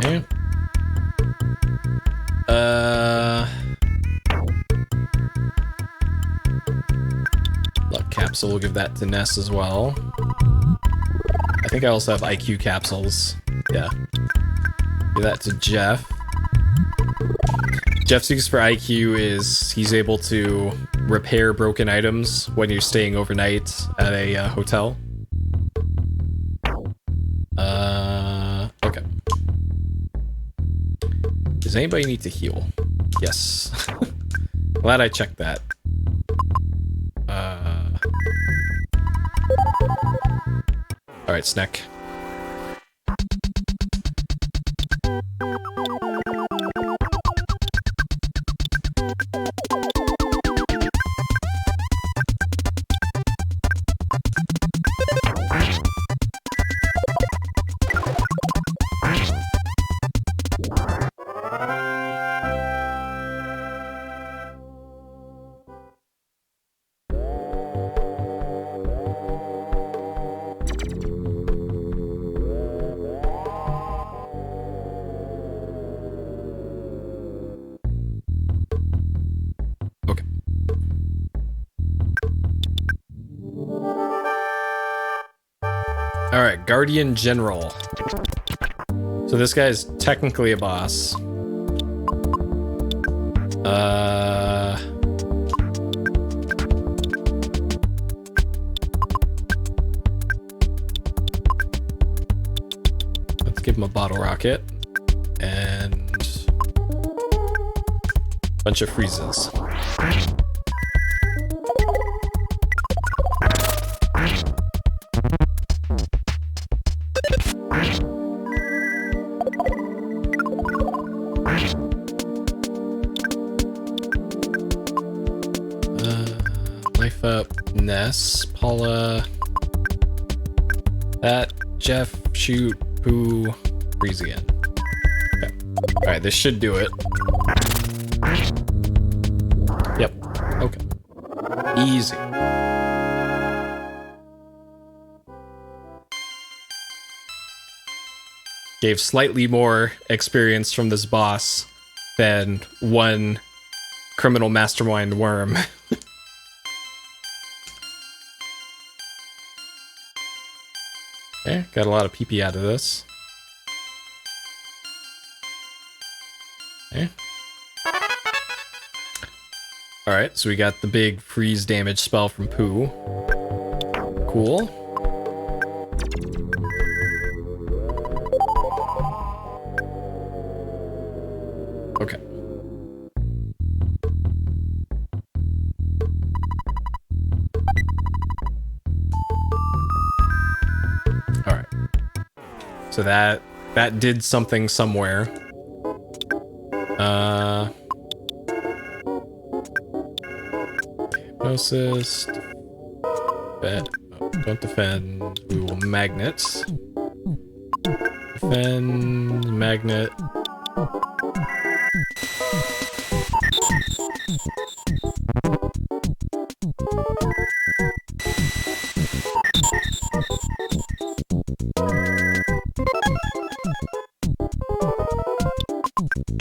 Okay. Luck capsule, we'll give that to Ness as well. I think I also have IQ capsules. Yeah. Give that to Jeff. Jeff's use for IQ is he's able to repair broken items when you're staying overnight at a hotel. Okay. Does anybody need to heal? Yes. Glad I checked that. Alright, snack. Okay. Alright, Guardian General. So this guy's technically a boss. Let's give him a bottle rocket. And a bunch of freezes. Life up, Ness, Paula, that, Jeff, shoot, Pooh, freeze again. Okay. Alright, this should do it. Yep. Okay. Easy. Gave slightly more experience from this boss than one criminal mastermind worm. Okay, got a lot of PP out of this. Okay. Alright, so we got the big freeze damage spell from Pooh. Cool. Okay. Alright. So that did something somewhere. Hypnosis. Defend. Oh, don't defend. We will magnet. Defend. Magnet.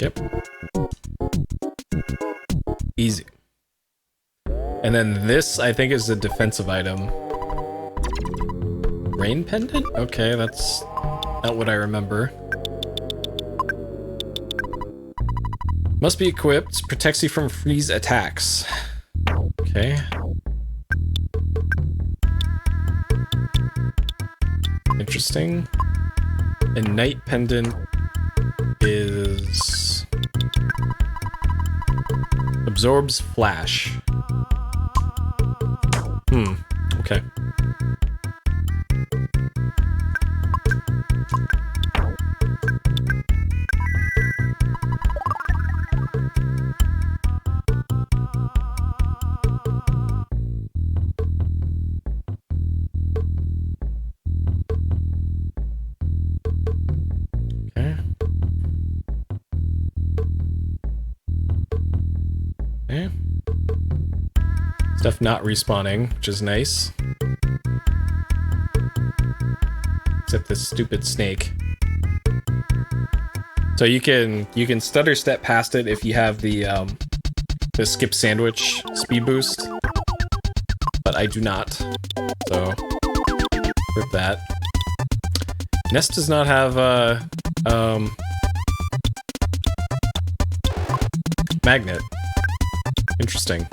Yep. Easy. And then this, I think, is a defensive item. Rain Pendant? Okay, that's not what I remember. Must be equipped. Protects you from freeze attacks. Okay. Interesting. And Night Pendant is... absorbs flash. Okay. Okay. Okay. Stuff not respawning, which is nice. Except this stupid snake. So you can stutter step past it if you have the skip sandwich speed boost, but I do not. So rip that. Nest does not have magnet. Interesting.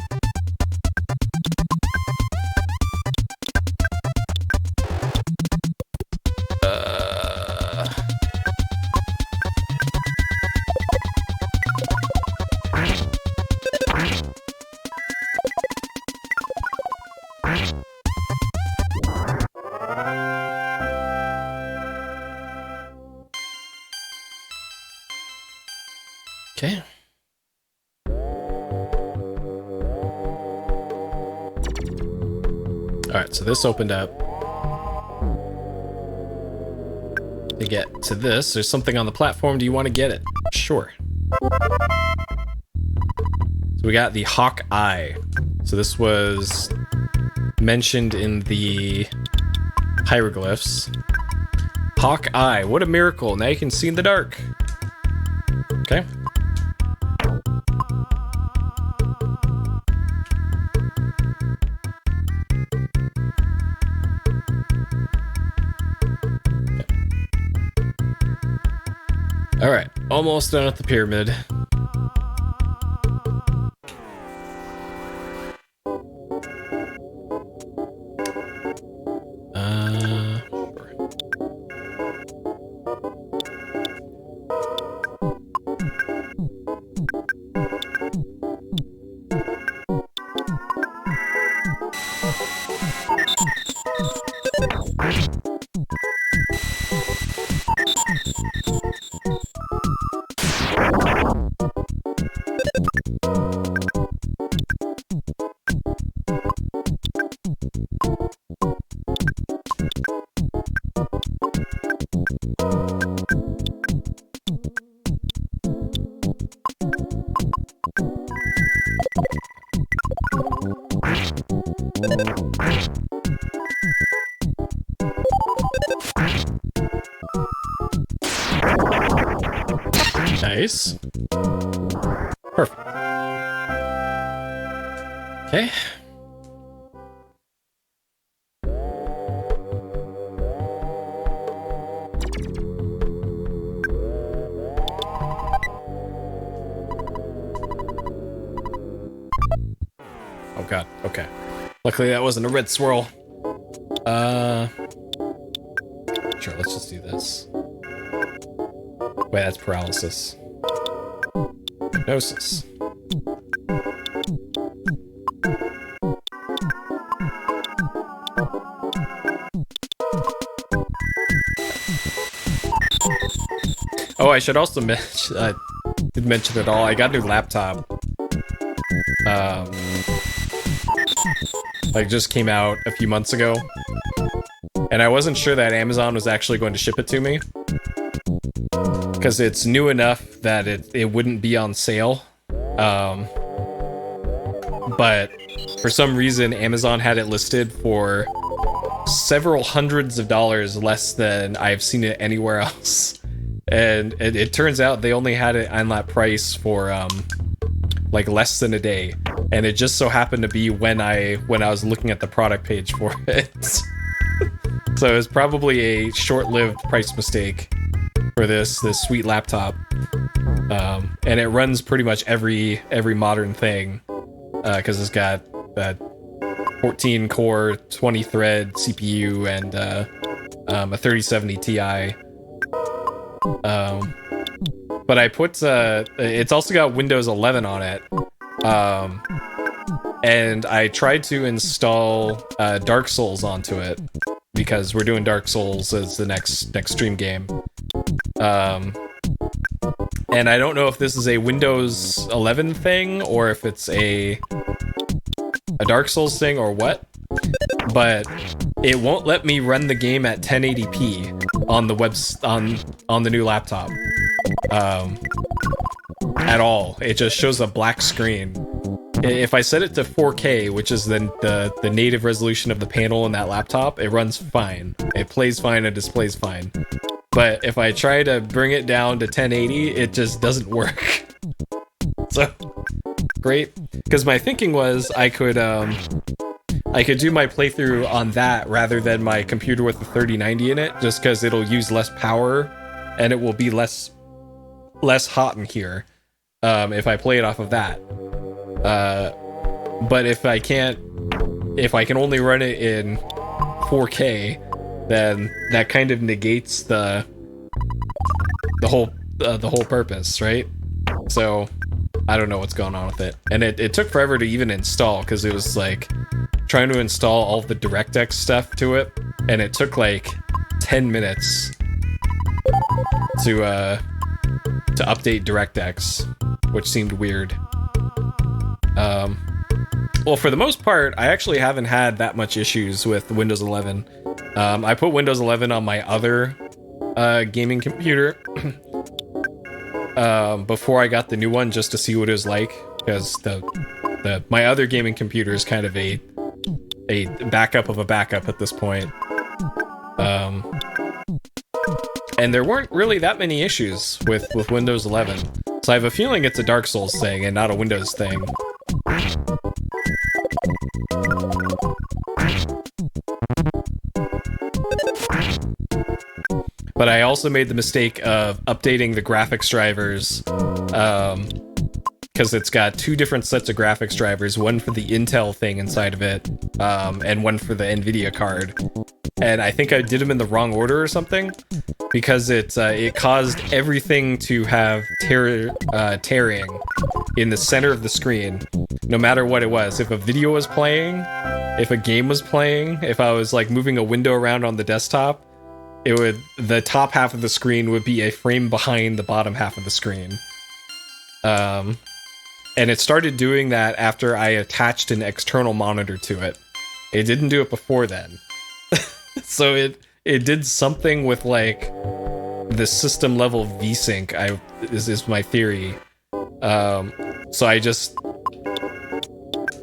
Alright, so this opened up. To get to this, there's something on the platform. Do you want to get it? Sure. So we got the Hawk Eye. So this was mentioned in the hieroglyphs. Hawk Eye, what a miracle. Now you can see in the dark. Okay. All right, almost done at the pyramid. Sure. Nice. Perfect. Okay. Oh god, okay. Luckily that wasn't a red swirl. Sure, let's just do this. Wait, that's paralysis. Hypnosis. Oh, I should also mention, I didn't mention it all, I got a new laptop. Like, just came out a few months ago. And I wasn't sure that Amazon was actually going to ship it to me. Because it's new enough that it wouldn't be on sale. But for some reason, Amazon had it listed for several hundreds of dollars less than I've seen it anywhere else. And it turns out they only had it on that price for like less than a day. And it just so happened to be when I was looking at the product page for it. So it was probably a short-lived price mistake for this sweet laptop, and it runs pretty much every modern thing, because it's got that 14-core, 20-thread CPU and a 3070 Ti. But I put it's also got Windows 11 on it, and I tried to install Dark Souls onto it because we're doing Dark Souls as the next stream game. And I don't know if this is a Windows 11 thing or if it's a Dark Souls thing or what, but it won't let me run the game at 1080p on the on the new laptop at all. It just shows a black screen. If I set it to 4K, which is the native resolution of the panel in that laptop, it runs fine. It plays fine and displays fine. But if I try to bring it down to 1080, it just doesn't work. So, great. Because my thinking was I could do my playthrough on that rather than my computer with the 3090 in it, just because it'll use less power and it will be less hot in here if I play it off of that. But if I can only run it in 4K, then that kind of negates the whole purpose, right? So I don't know what's going on with it, and it took forever to even install because it was like trying to install all the DirectX stuff to it, and it took like 10 minutes to update DirectX, which seemed weird. Well, for the most part, I actually haven't had that much issues with Windows 11. I put Windows 11 on my other gaming computer before I got the new one, just to see what it was like, because my other gaming computer is kind of a backup of a backup at this point. And there weren't really that many issues with Windows 11, so I have a feeling it's a Dark Souls thing and not a Windows thing. But I also made the mistake of updating the graphics drivers, because it's got two different sets of graphics drivers, one for the Intel thing inside of it, and one for the NVIDIA card. And I think I did them in the wrong order or something, because it caused everything to have tearing in the center of the screen, no matter what it was. If a video was playing, if a game was playing, if I was like moving a window around on the desktop, the top half of the screen would be a frame behind the bottom half of the screen. And it started doing that after I attached an external monitor to it. It didn't do it before then. So it did something with like the system level VSync. Is my theory. So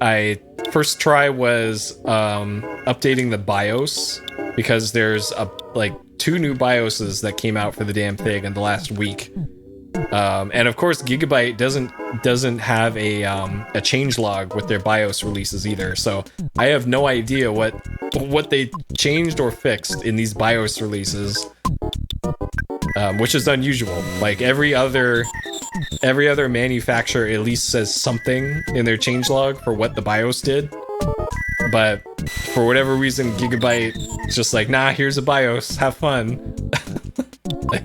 I first try was updating the BIOS, because there's like 2 new BIOSes that came out for the damn thing in the last week. And of course, Gigabyte doesn't have a changelog with their BIOS releases either. So I have no idea what they changed or fixed in these BIOS releases, which is unusual. Like every other manufacturer at least says something in their changelog for what the BIOS did. But for whatever reason, Gigabyte is just like, nah, here's a BIOS, have fun. Like,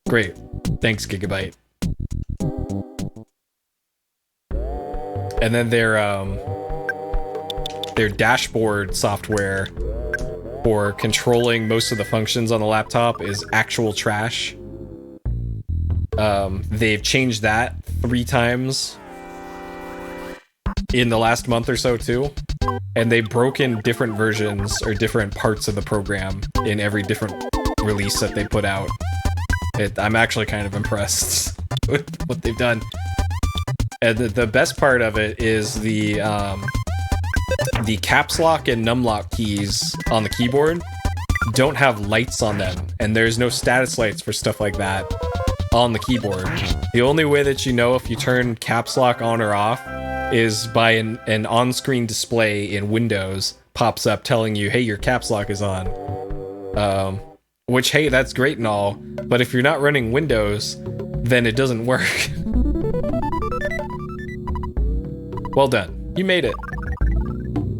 great. Thanks, Gigabyte. And then their dashboard software for controlling most of the functions on the laptop is actual trash. They've changed that 3 times in the last month or so too, and they've broken different versions or different parts of the program in every different release that they put out. I'm actually kind of impressed with what they've done. And the best part of it is the caps lock and num lock keys on the keyboard don't have lights on them, and there's no status lights for stuff like that on the keyboard. The only way that you know if you turn caps lock on or off is by an on-screen display in Windows pops up telling you, hey, your caps lock is on. Which, hey, that's great and all, but if you're not running Windows, then it doesn't work. Well done. You made it.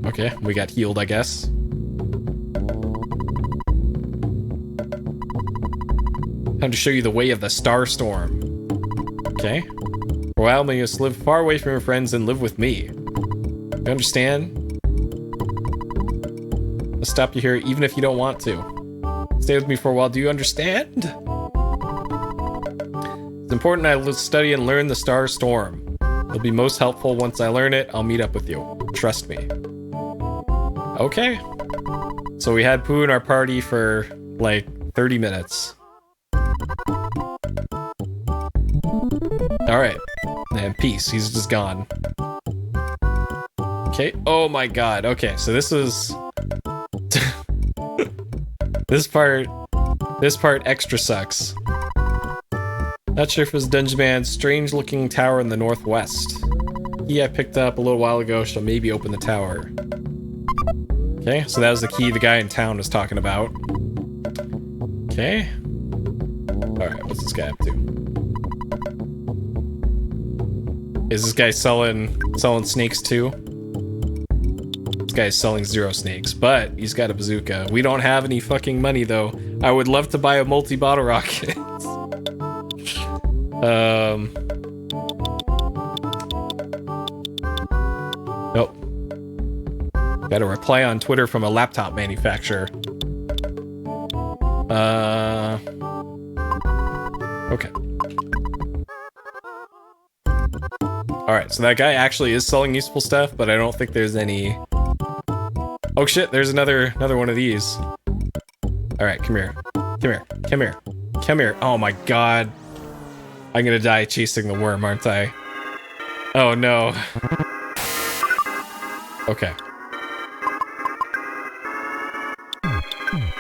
Okay, we got healed, I guess. Time to show you the way of the star storm. Okay. For a while, you must live far away from your friends and live with me. You understand? I'll stop you here even if you don't want to. Stay with me for a while, do you understand? It's important I study and learn the star storm. It'll be most helpful once I learn it. I'll meet up with you. Trust me. Okay. So we had Pooh in our party for like 30 minutes. Alright. And peace. He's just gone. Okay. Oh my god. Okay, so this is... This part extra sucks. Not sure if it's Dungeon Man's strange looking tower in the northwest. Key I picked up a little while ago shall maybe open the tower. Okay, so that was the key the guy in town was talking about. Okay. Alright, what's this guy up to? Is this guy selling snakes too? This guy's selling 0 snakes, but he's got a bazooka. We don't have any fucking money though. I would love to buy a multi-bottle rocket. Nope. Got a reply on Twitter from a laptop manufacturer. Okay. Alright, so that guy actually is selling useful stuff, but I don't think there's any... Oh shit, there's another one of these. Alright, come here. Come here. Come here. Come here. Oh my god. I'm gonna die chasing the worm, aren't I? Oh no. Okay.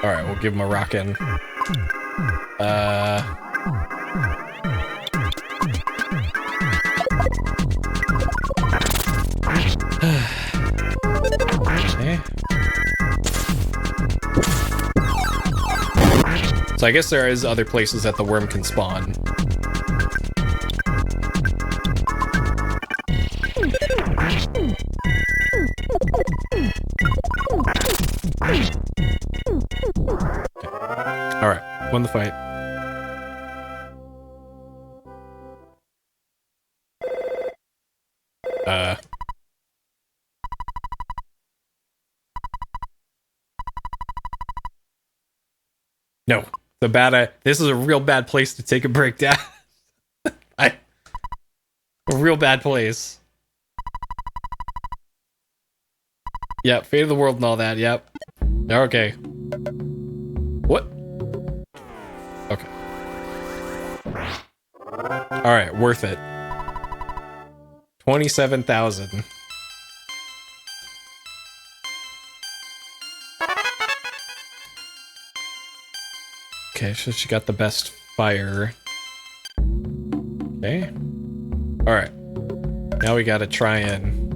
Alright, we'll give him a rockin'. Okay. So I guess there is other places that the worm can spawn. Okay. Alright, won the fight. No. This is a real bad place to take a break down. A real bad place. Yep, fate of the world and all that, yep. Okay. What? Okay. Alright, worth it. 27,000. Okay, so she got the best fire. Okay. Alright. Now we gotta try and...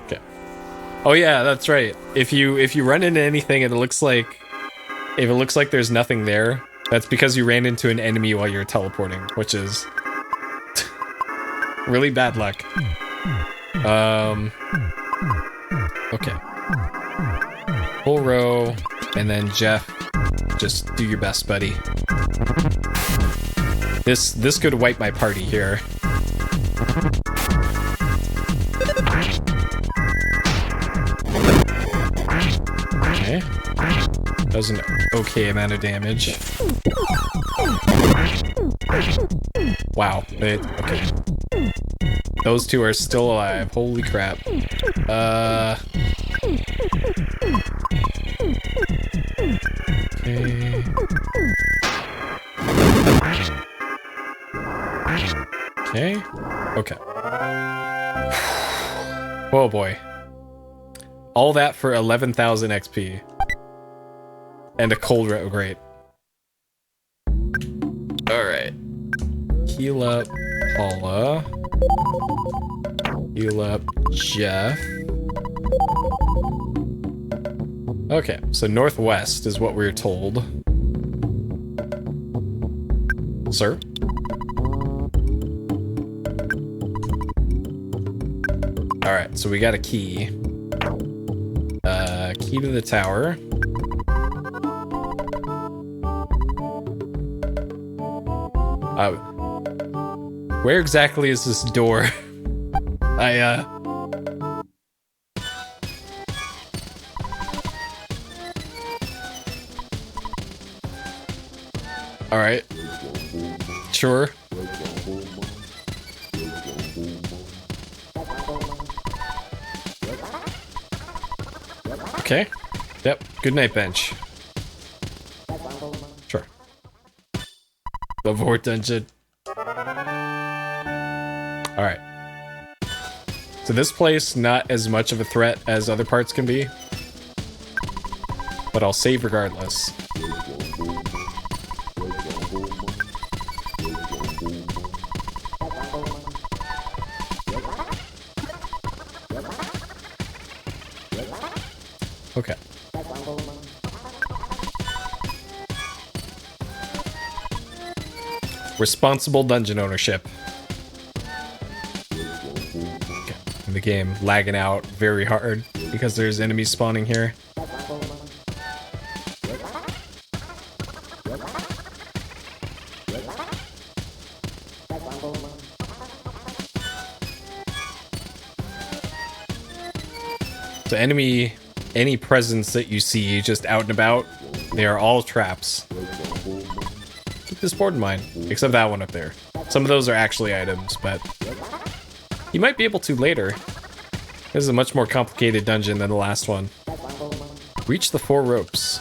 Okay. Oh yeah, that's right. If you run into anything and it looks like... If it looks like there's nothing there, that's because you ran into an enemy while you're teleporting, which is... really bad luck. Okay. Full row, and then Jeff, just do your best, buddy. This could wipe my party here. Okay. That was an okay amount of damage. Wow. Okay. Those two are still alive. Holy crap. Okay. Okay. Okay. Oh boy. All that for 11,000 XP. And a cold retrograde. Alright. Heal up Paula. Heal up Jeff. Okay, so northwest is what we were told. Sir? Alright, so we got a key. Key to the tower. Where exactly is this door? Alright. Sure. Okay. Yep. Good night, bench. Sure. The Vort dungeon. Alright. So this place, not as much of a threat as other parts can be. But I'll save regardless. Okay. Responsible dungeon ownership. Okay. The game lagging out very hard because there's enemies spawning here. So any presence that you see just out and about, they are all traps. this board in mind, except that one up there. Some of those are actually items, but you might be able to later. This is a much more complicated dungeon than the last one. Reach the 4 ropes.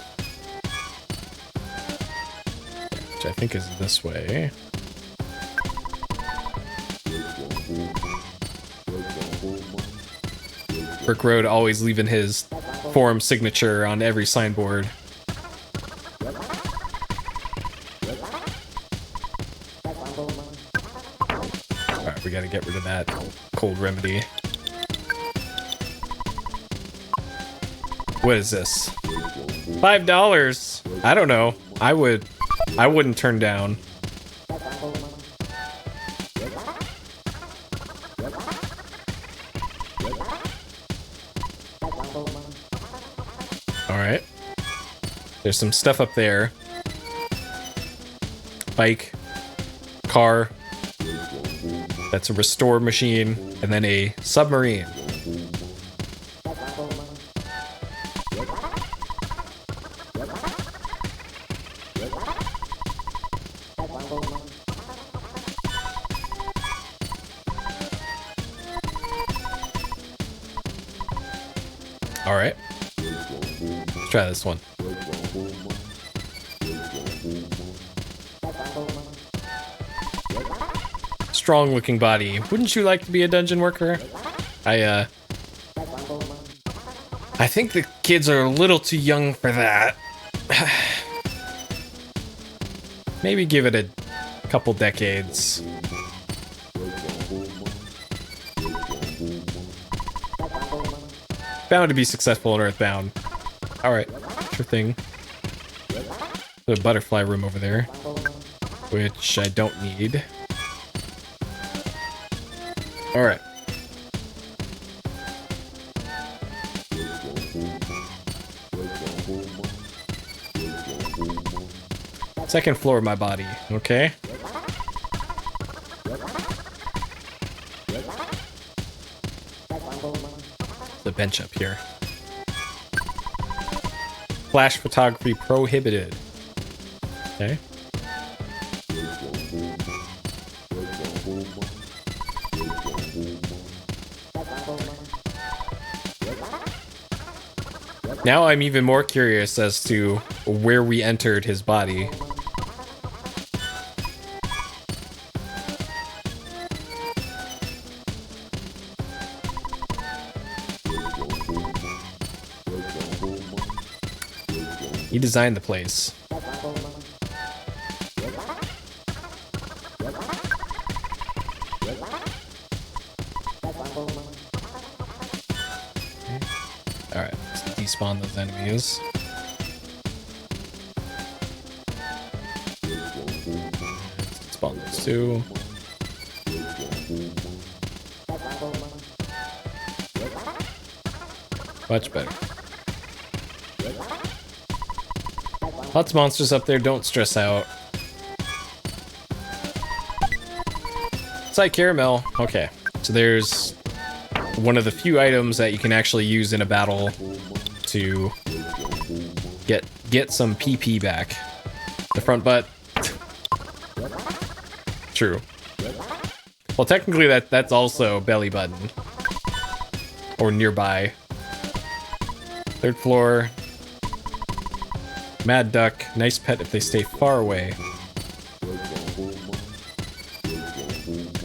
Which I think is this way. Brick Road always leaving his forum signature on every signboard. Alright, we gotta get rid of that cold remedy. What is this? $5? I don't know. I wouldn't turn down. Alright. There's some stuff up there. Bike. Car. That's a restore machine. And then a submarine. Alright. Let's try this one. Strong looking body. Wouldn't you like to be a dungeon worker? I think the kids are a little too young for that. Maybe give it a couple decades. Bound to be successful in Earthbound. Alright, sure thing. There's a butterfly room over there, which I don't need. Alright. Second floor of my body, okay? The bench up here. Flash photography prohibited. Okay. Now I'm even more curious as to where we entered his body. He designed the place. Alright, let's despawn those enemies. Let's spawn those too. Much better. Lots of monsters up there, don't stress out. Side caramel. Okay, so there's one of the few items that you can actually use in a battle to get some PP back. The front butt. True. Well, technically that's also belly button. Or nearby. Third floor. Mad duck, nice pet if they stay far away.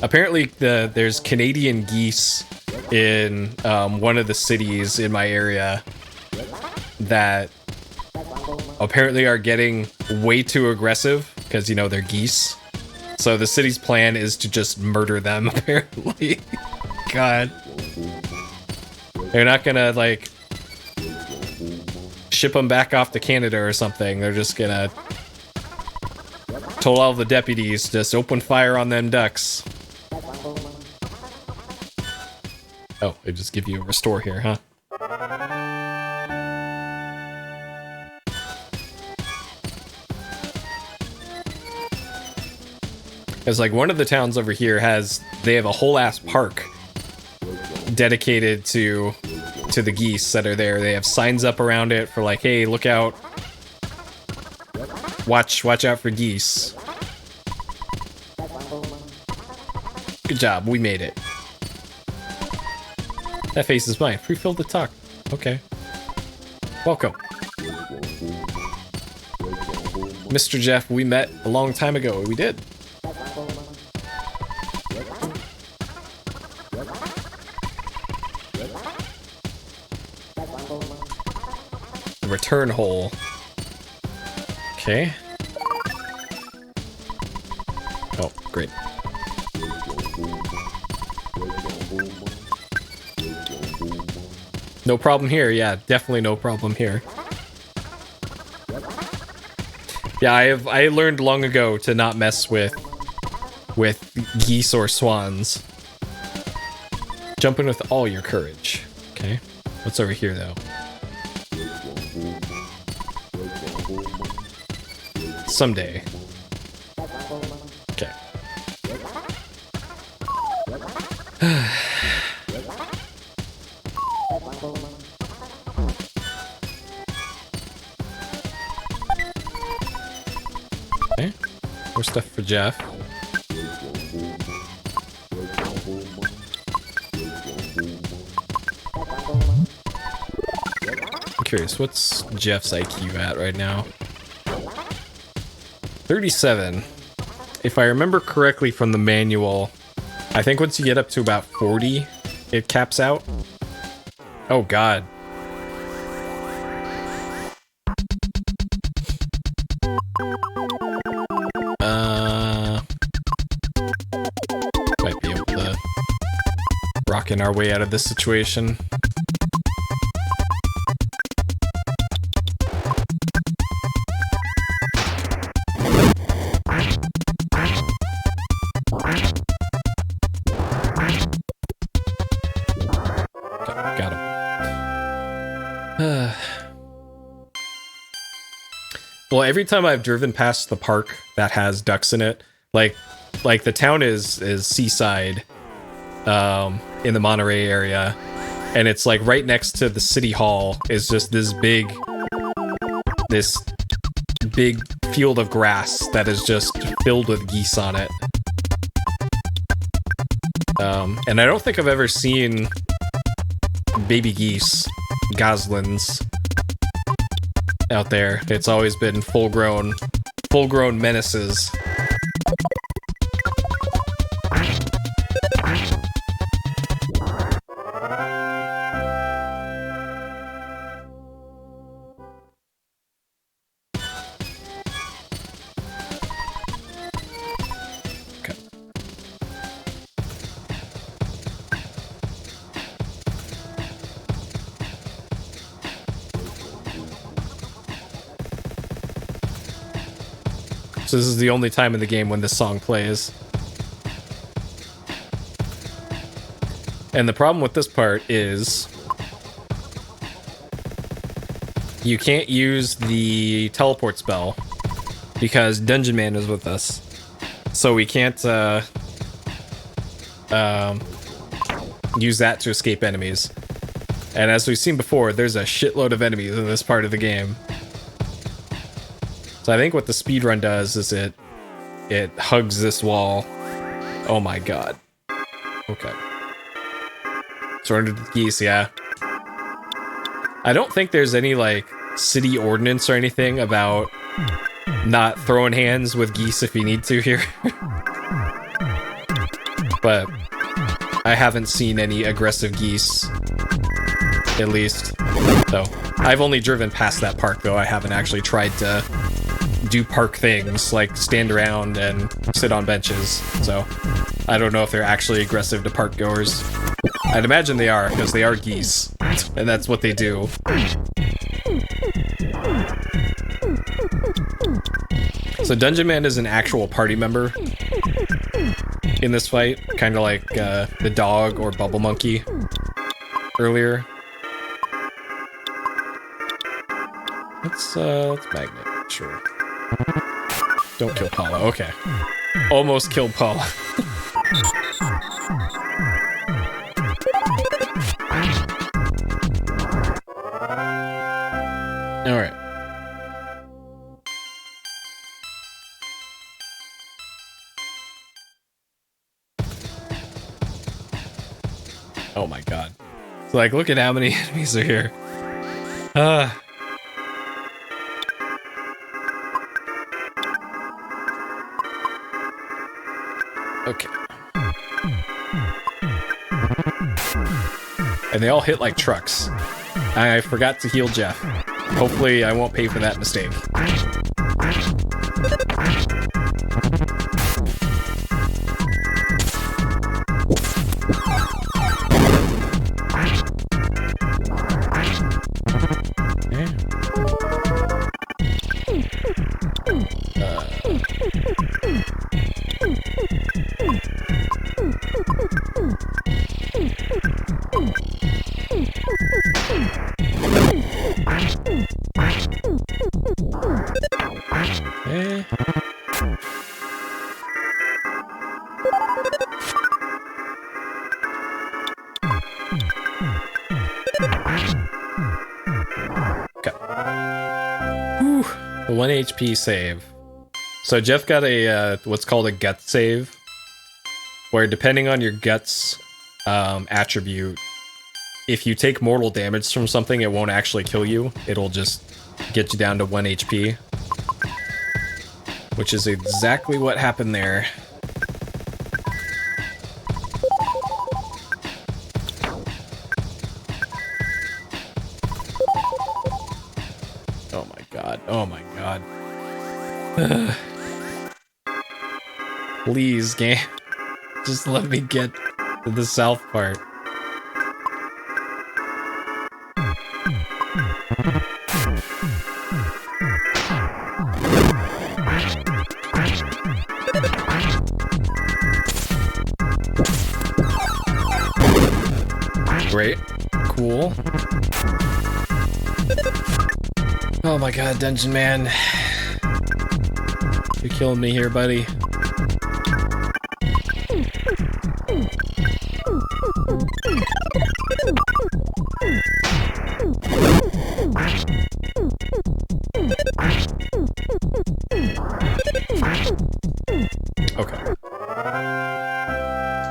Apparently there's Canadian geese in one of the cities in my area that apparently are getting way too aggressive because, you know, they're geese. So the city's plan is to just murder them, apparently. God. They're not gonna, like, ship them back off to Canada or something. They're just gonna told all the deputies just open fire on them ducks. Oh, they just give you a restore here, huh? It's like one of the towns over here they have a whole ass park dedicated to the geese that are there. They have signs up around it for like, hey, look out. Watch out for geese. Good job, we made it. That face is mine. Free fill to talk. Okay. Welcome. Mr. Jeff, we met a long time ago. We did. The return hole. Okay. Oh, great. No problem here. Yeah, definitely no problem here. Yeah, I learned long ago to not mess with geese or swans. Jump in with all your courage. Okay. What's over here though? Someday. Okay. Okay. More stuff for Jeff. I'm curious, what's Jeff's IQ at right now? 37. If I remember correctly from the manual, I think once you get up to about 40, it caps out. Oh god. Might be able to rockin' our way out of this situation. Got him. Well, every time I've driven past the park that has ducks in it, like the town is seaside, in the Monterey area, and it's like right next to the city hall is just this big field of grass that is just filled with geese on it. And I don't think I've ever seen baby geese, goslings, out there. It's always been full-grown menaces. So this is the only time in the game when this song plays. And the problem with this part is you can't use the teleport spell because Dungeon Man is with us. So we can't use that to escape enemies. And as we've seen before, there's a shitload of enemies in this part of the game. So I think what the speedrun does is it hugs this wall. Oh my god. Okay. Surrender to the geese, yeah. I don't think there's any, like, city ordinance or anything about not throwing hands with geese if you need to here. But I haven't seen any aggressive geese, at least. So I've only driven past that park, though. I haven't actually tried to do park things like stand around and sit on benches, so I don't know if they're actually aggressive to park goers. I'd imagine they are, because they are geese, and that's what they do. So Dungeon Man is an actual party member in this fight, kind of like the dog or Bubble Monkey earlier. Let's magnet, sure. Don't kill Paula, okay. Almost killed Paula. Alright. Oh my god. It's like, look at how many enemies are here. Okay. And they all hit like trucks. I forgot to heal Jeff. Hopefully I won't pay for that mistake. The 1 HP save. So Jeff got a what's called a gut save, where depending on your guts attribute, if you take mortal damage from something, it won't actually kill you. It'll just get you down to 1 HP. Which is exactly what happened there. Oh my god. Oh my god. Please, game. Just let me get to the south part. Great. Cool. Oh my god, Dungeon Man. You're killing me here, buddy. Okay.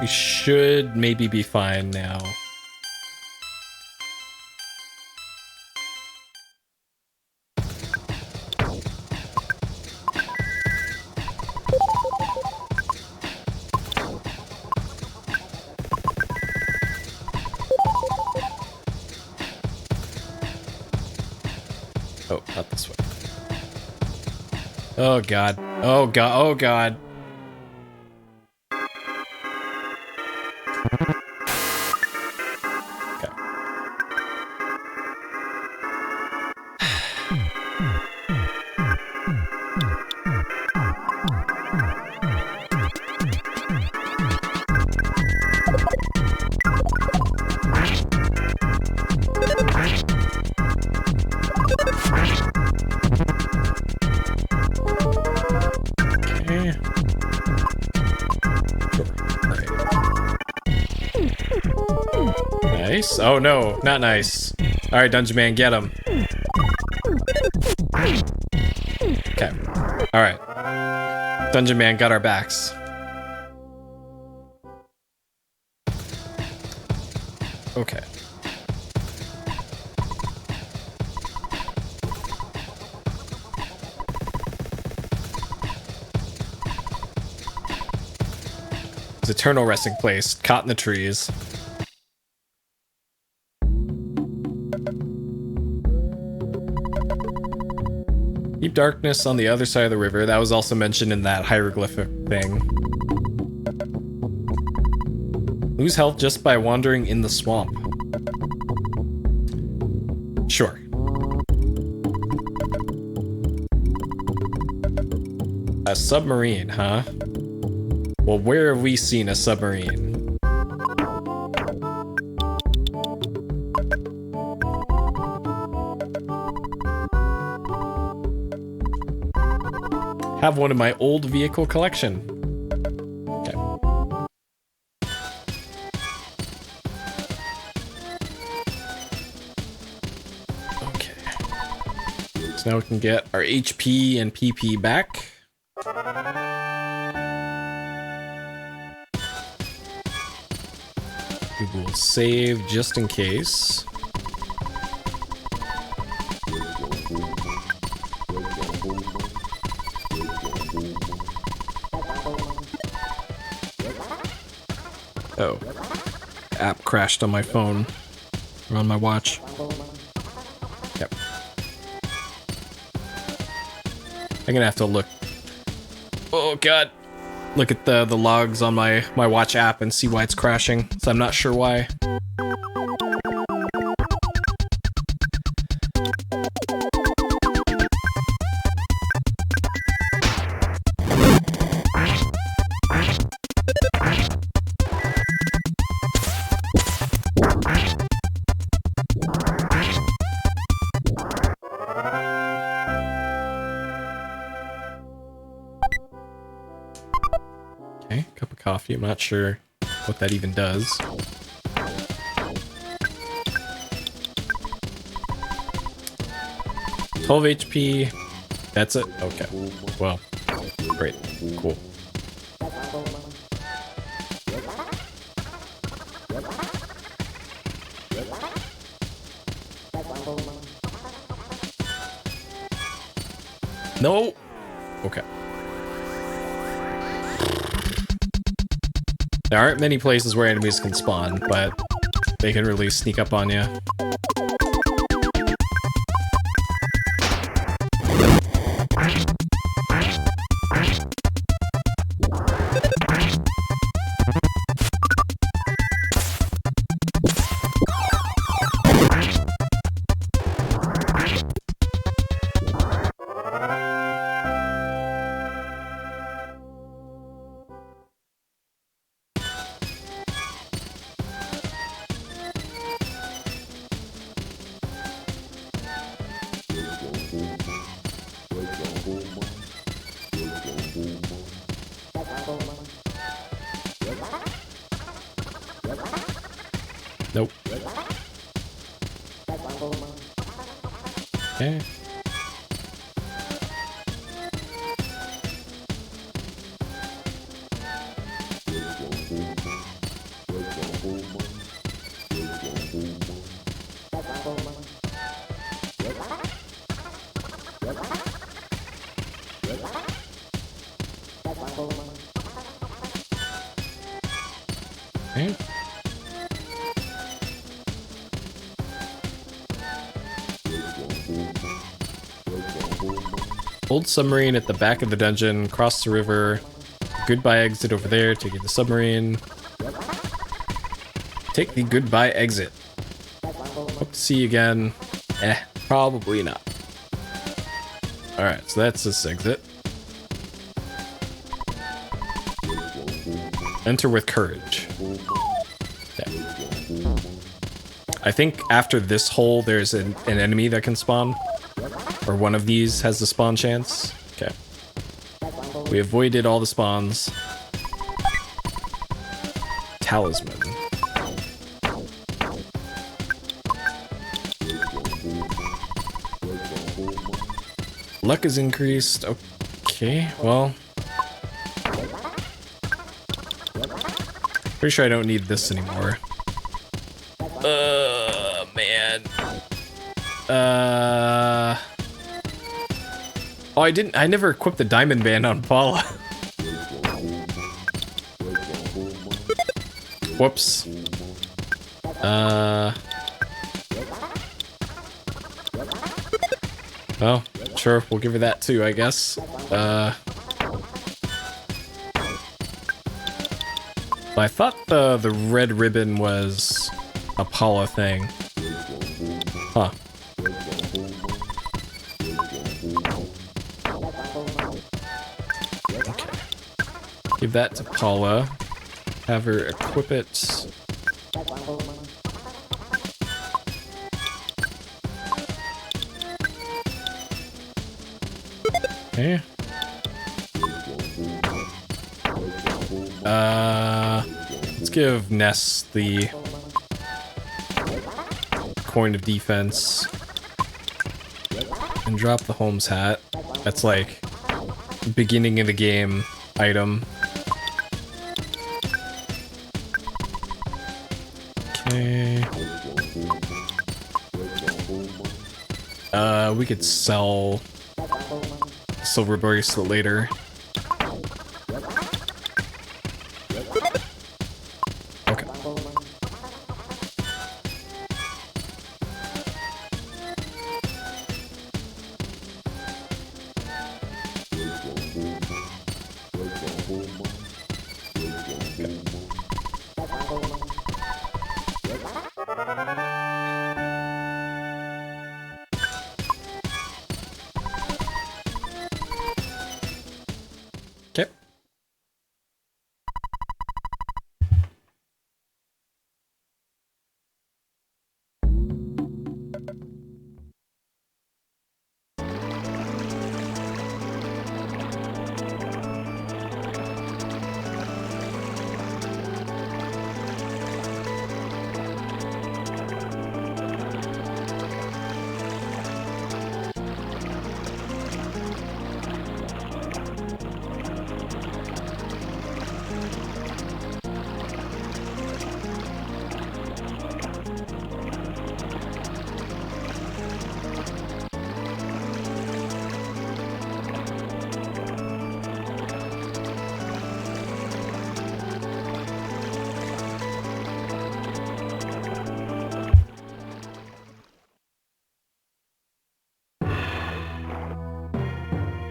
We should maybe be fine now. Oh, not this way. Oh god. Oh god. Oh god. Okay. Nice. Oh no, not nice. All right, Dungeon Man, get him. Okay. All right. Dungeon Man got our backs. Okay. It's eternal resting place, caught in the trees. Deep darkness on the other side of the river. That was also mentioned in that hieroglyphic thing. Lose health just by wandering in the swamp. Sure. A submarine, huh? Well, where have we seen a submarine? Have one in my old vehicle collection. Okay. Okay. So now we can get our HP and PP back. We will save just in case. Oh. App crashed on my phone. Or on my watch. Yep. I'm gonna have to look. Oh god. Look at the logs on my watch app and see why it's crashing. So I'm not sure why. Cup of coffee. I'm not sure what that even does. $12 HP. That's it? Okay. Well, great. Cool. No! Okay. There aren't many places where enemies can spawn, but they can really sneak up on you. Nope. Okay. Okay. Old submarine at the back of the dungeon, cross the river, goodbye exit over there, taking the submarine. Take the goodbye exit. Hope to see you again. Probably not. Alright, so that's this exit. Enter with courage. Okay. I think after this hole there's an enemy that can spawn. Or one of these has the spawn chance. Okay. We avoided all the spawns. Talisman. Luck is increased. Okay, well. Pretty sure I don't need this anymore. Man. Oh, I never equipped the diamond band on Paula. Whoops. Well, sure, we'll give her that too, I guess. I thought the red ribbon was a Paula thing. Huh. Okay. Give that to Paula. Have her equip it. Okay. Let's give Ness the coin of defense and drop the Holmes hat. That's like beginning of the game item. Okay. We could sell silver bracelet later. Okay. Okay.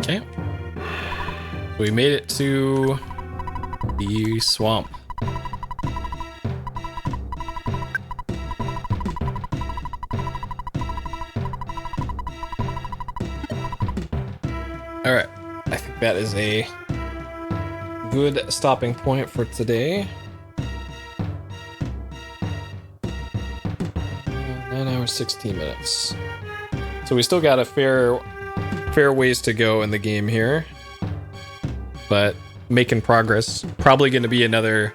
Okay. We made it to the swamp. All right. I think that is a good stopping point for today. 9 hours, 16 minutes. So we still got a fair ways to go in the game here, but making progress. Probably going to be another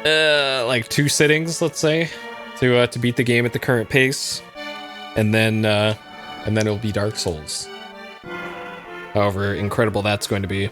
like 2 sittings, let's say, to beat the game at the current pace, and then it'll be Dark Souls. However incredible that's going to be.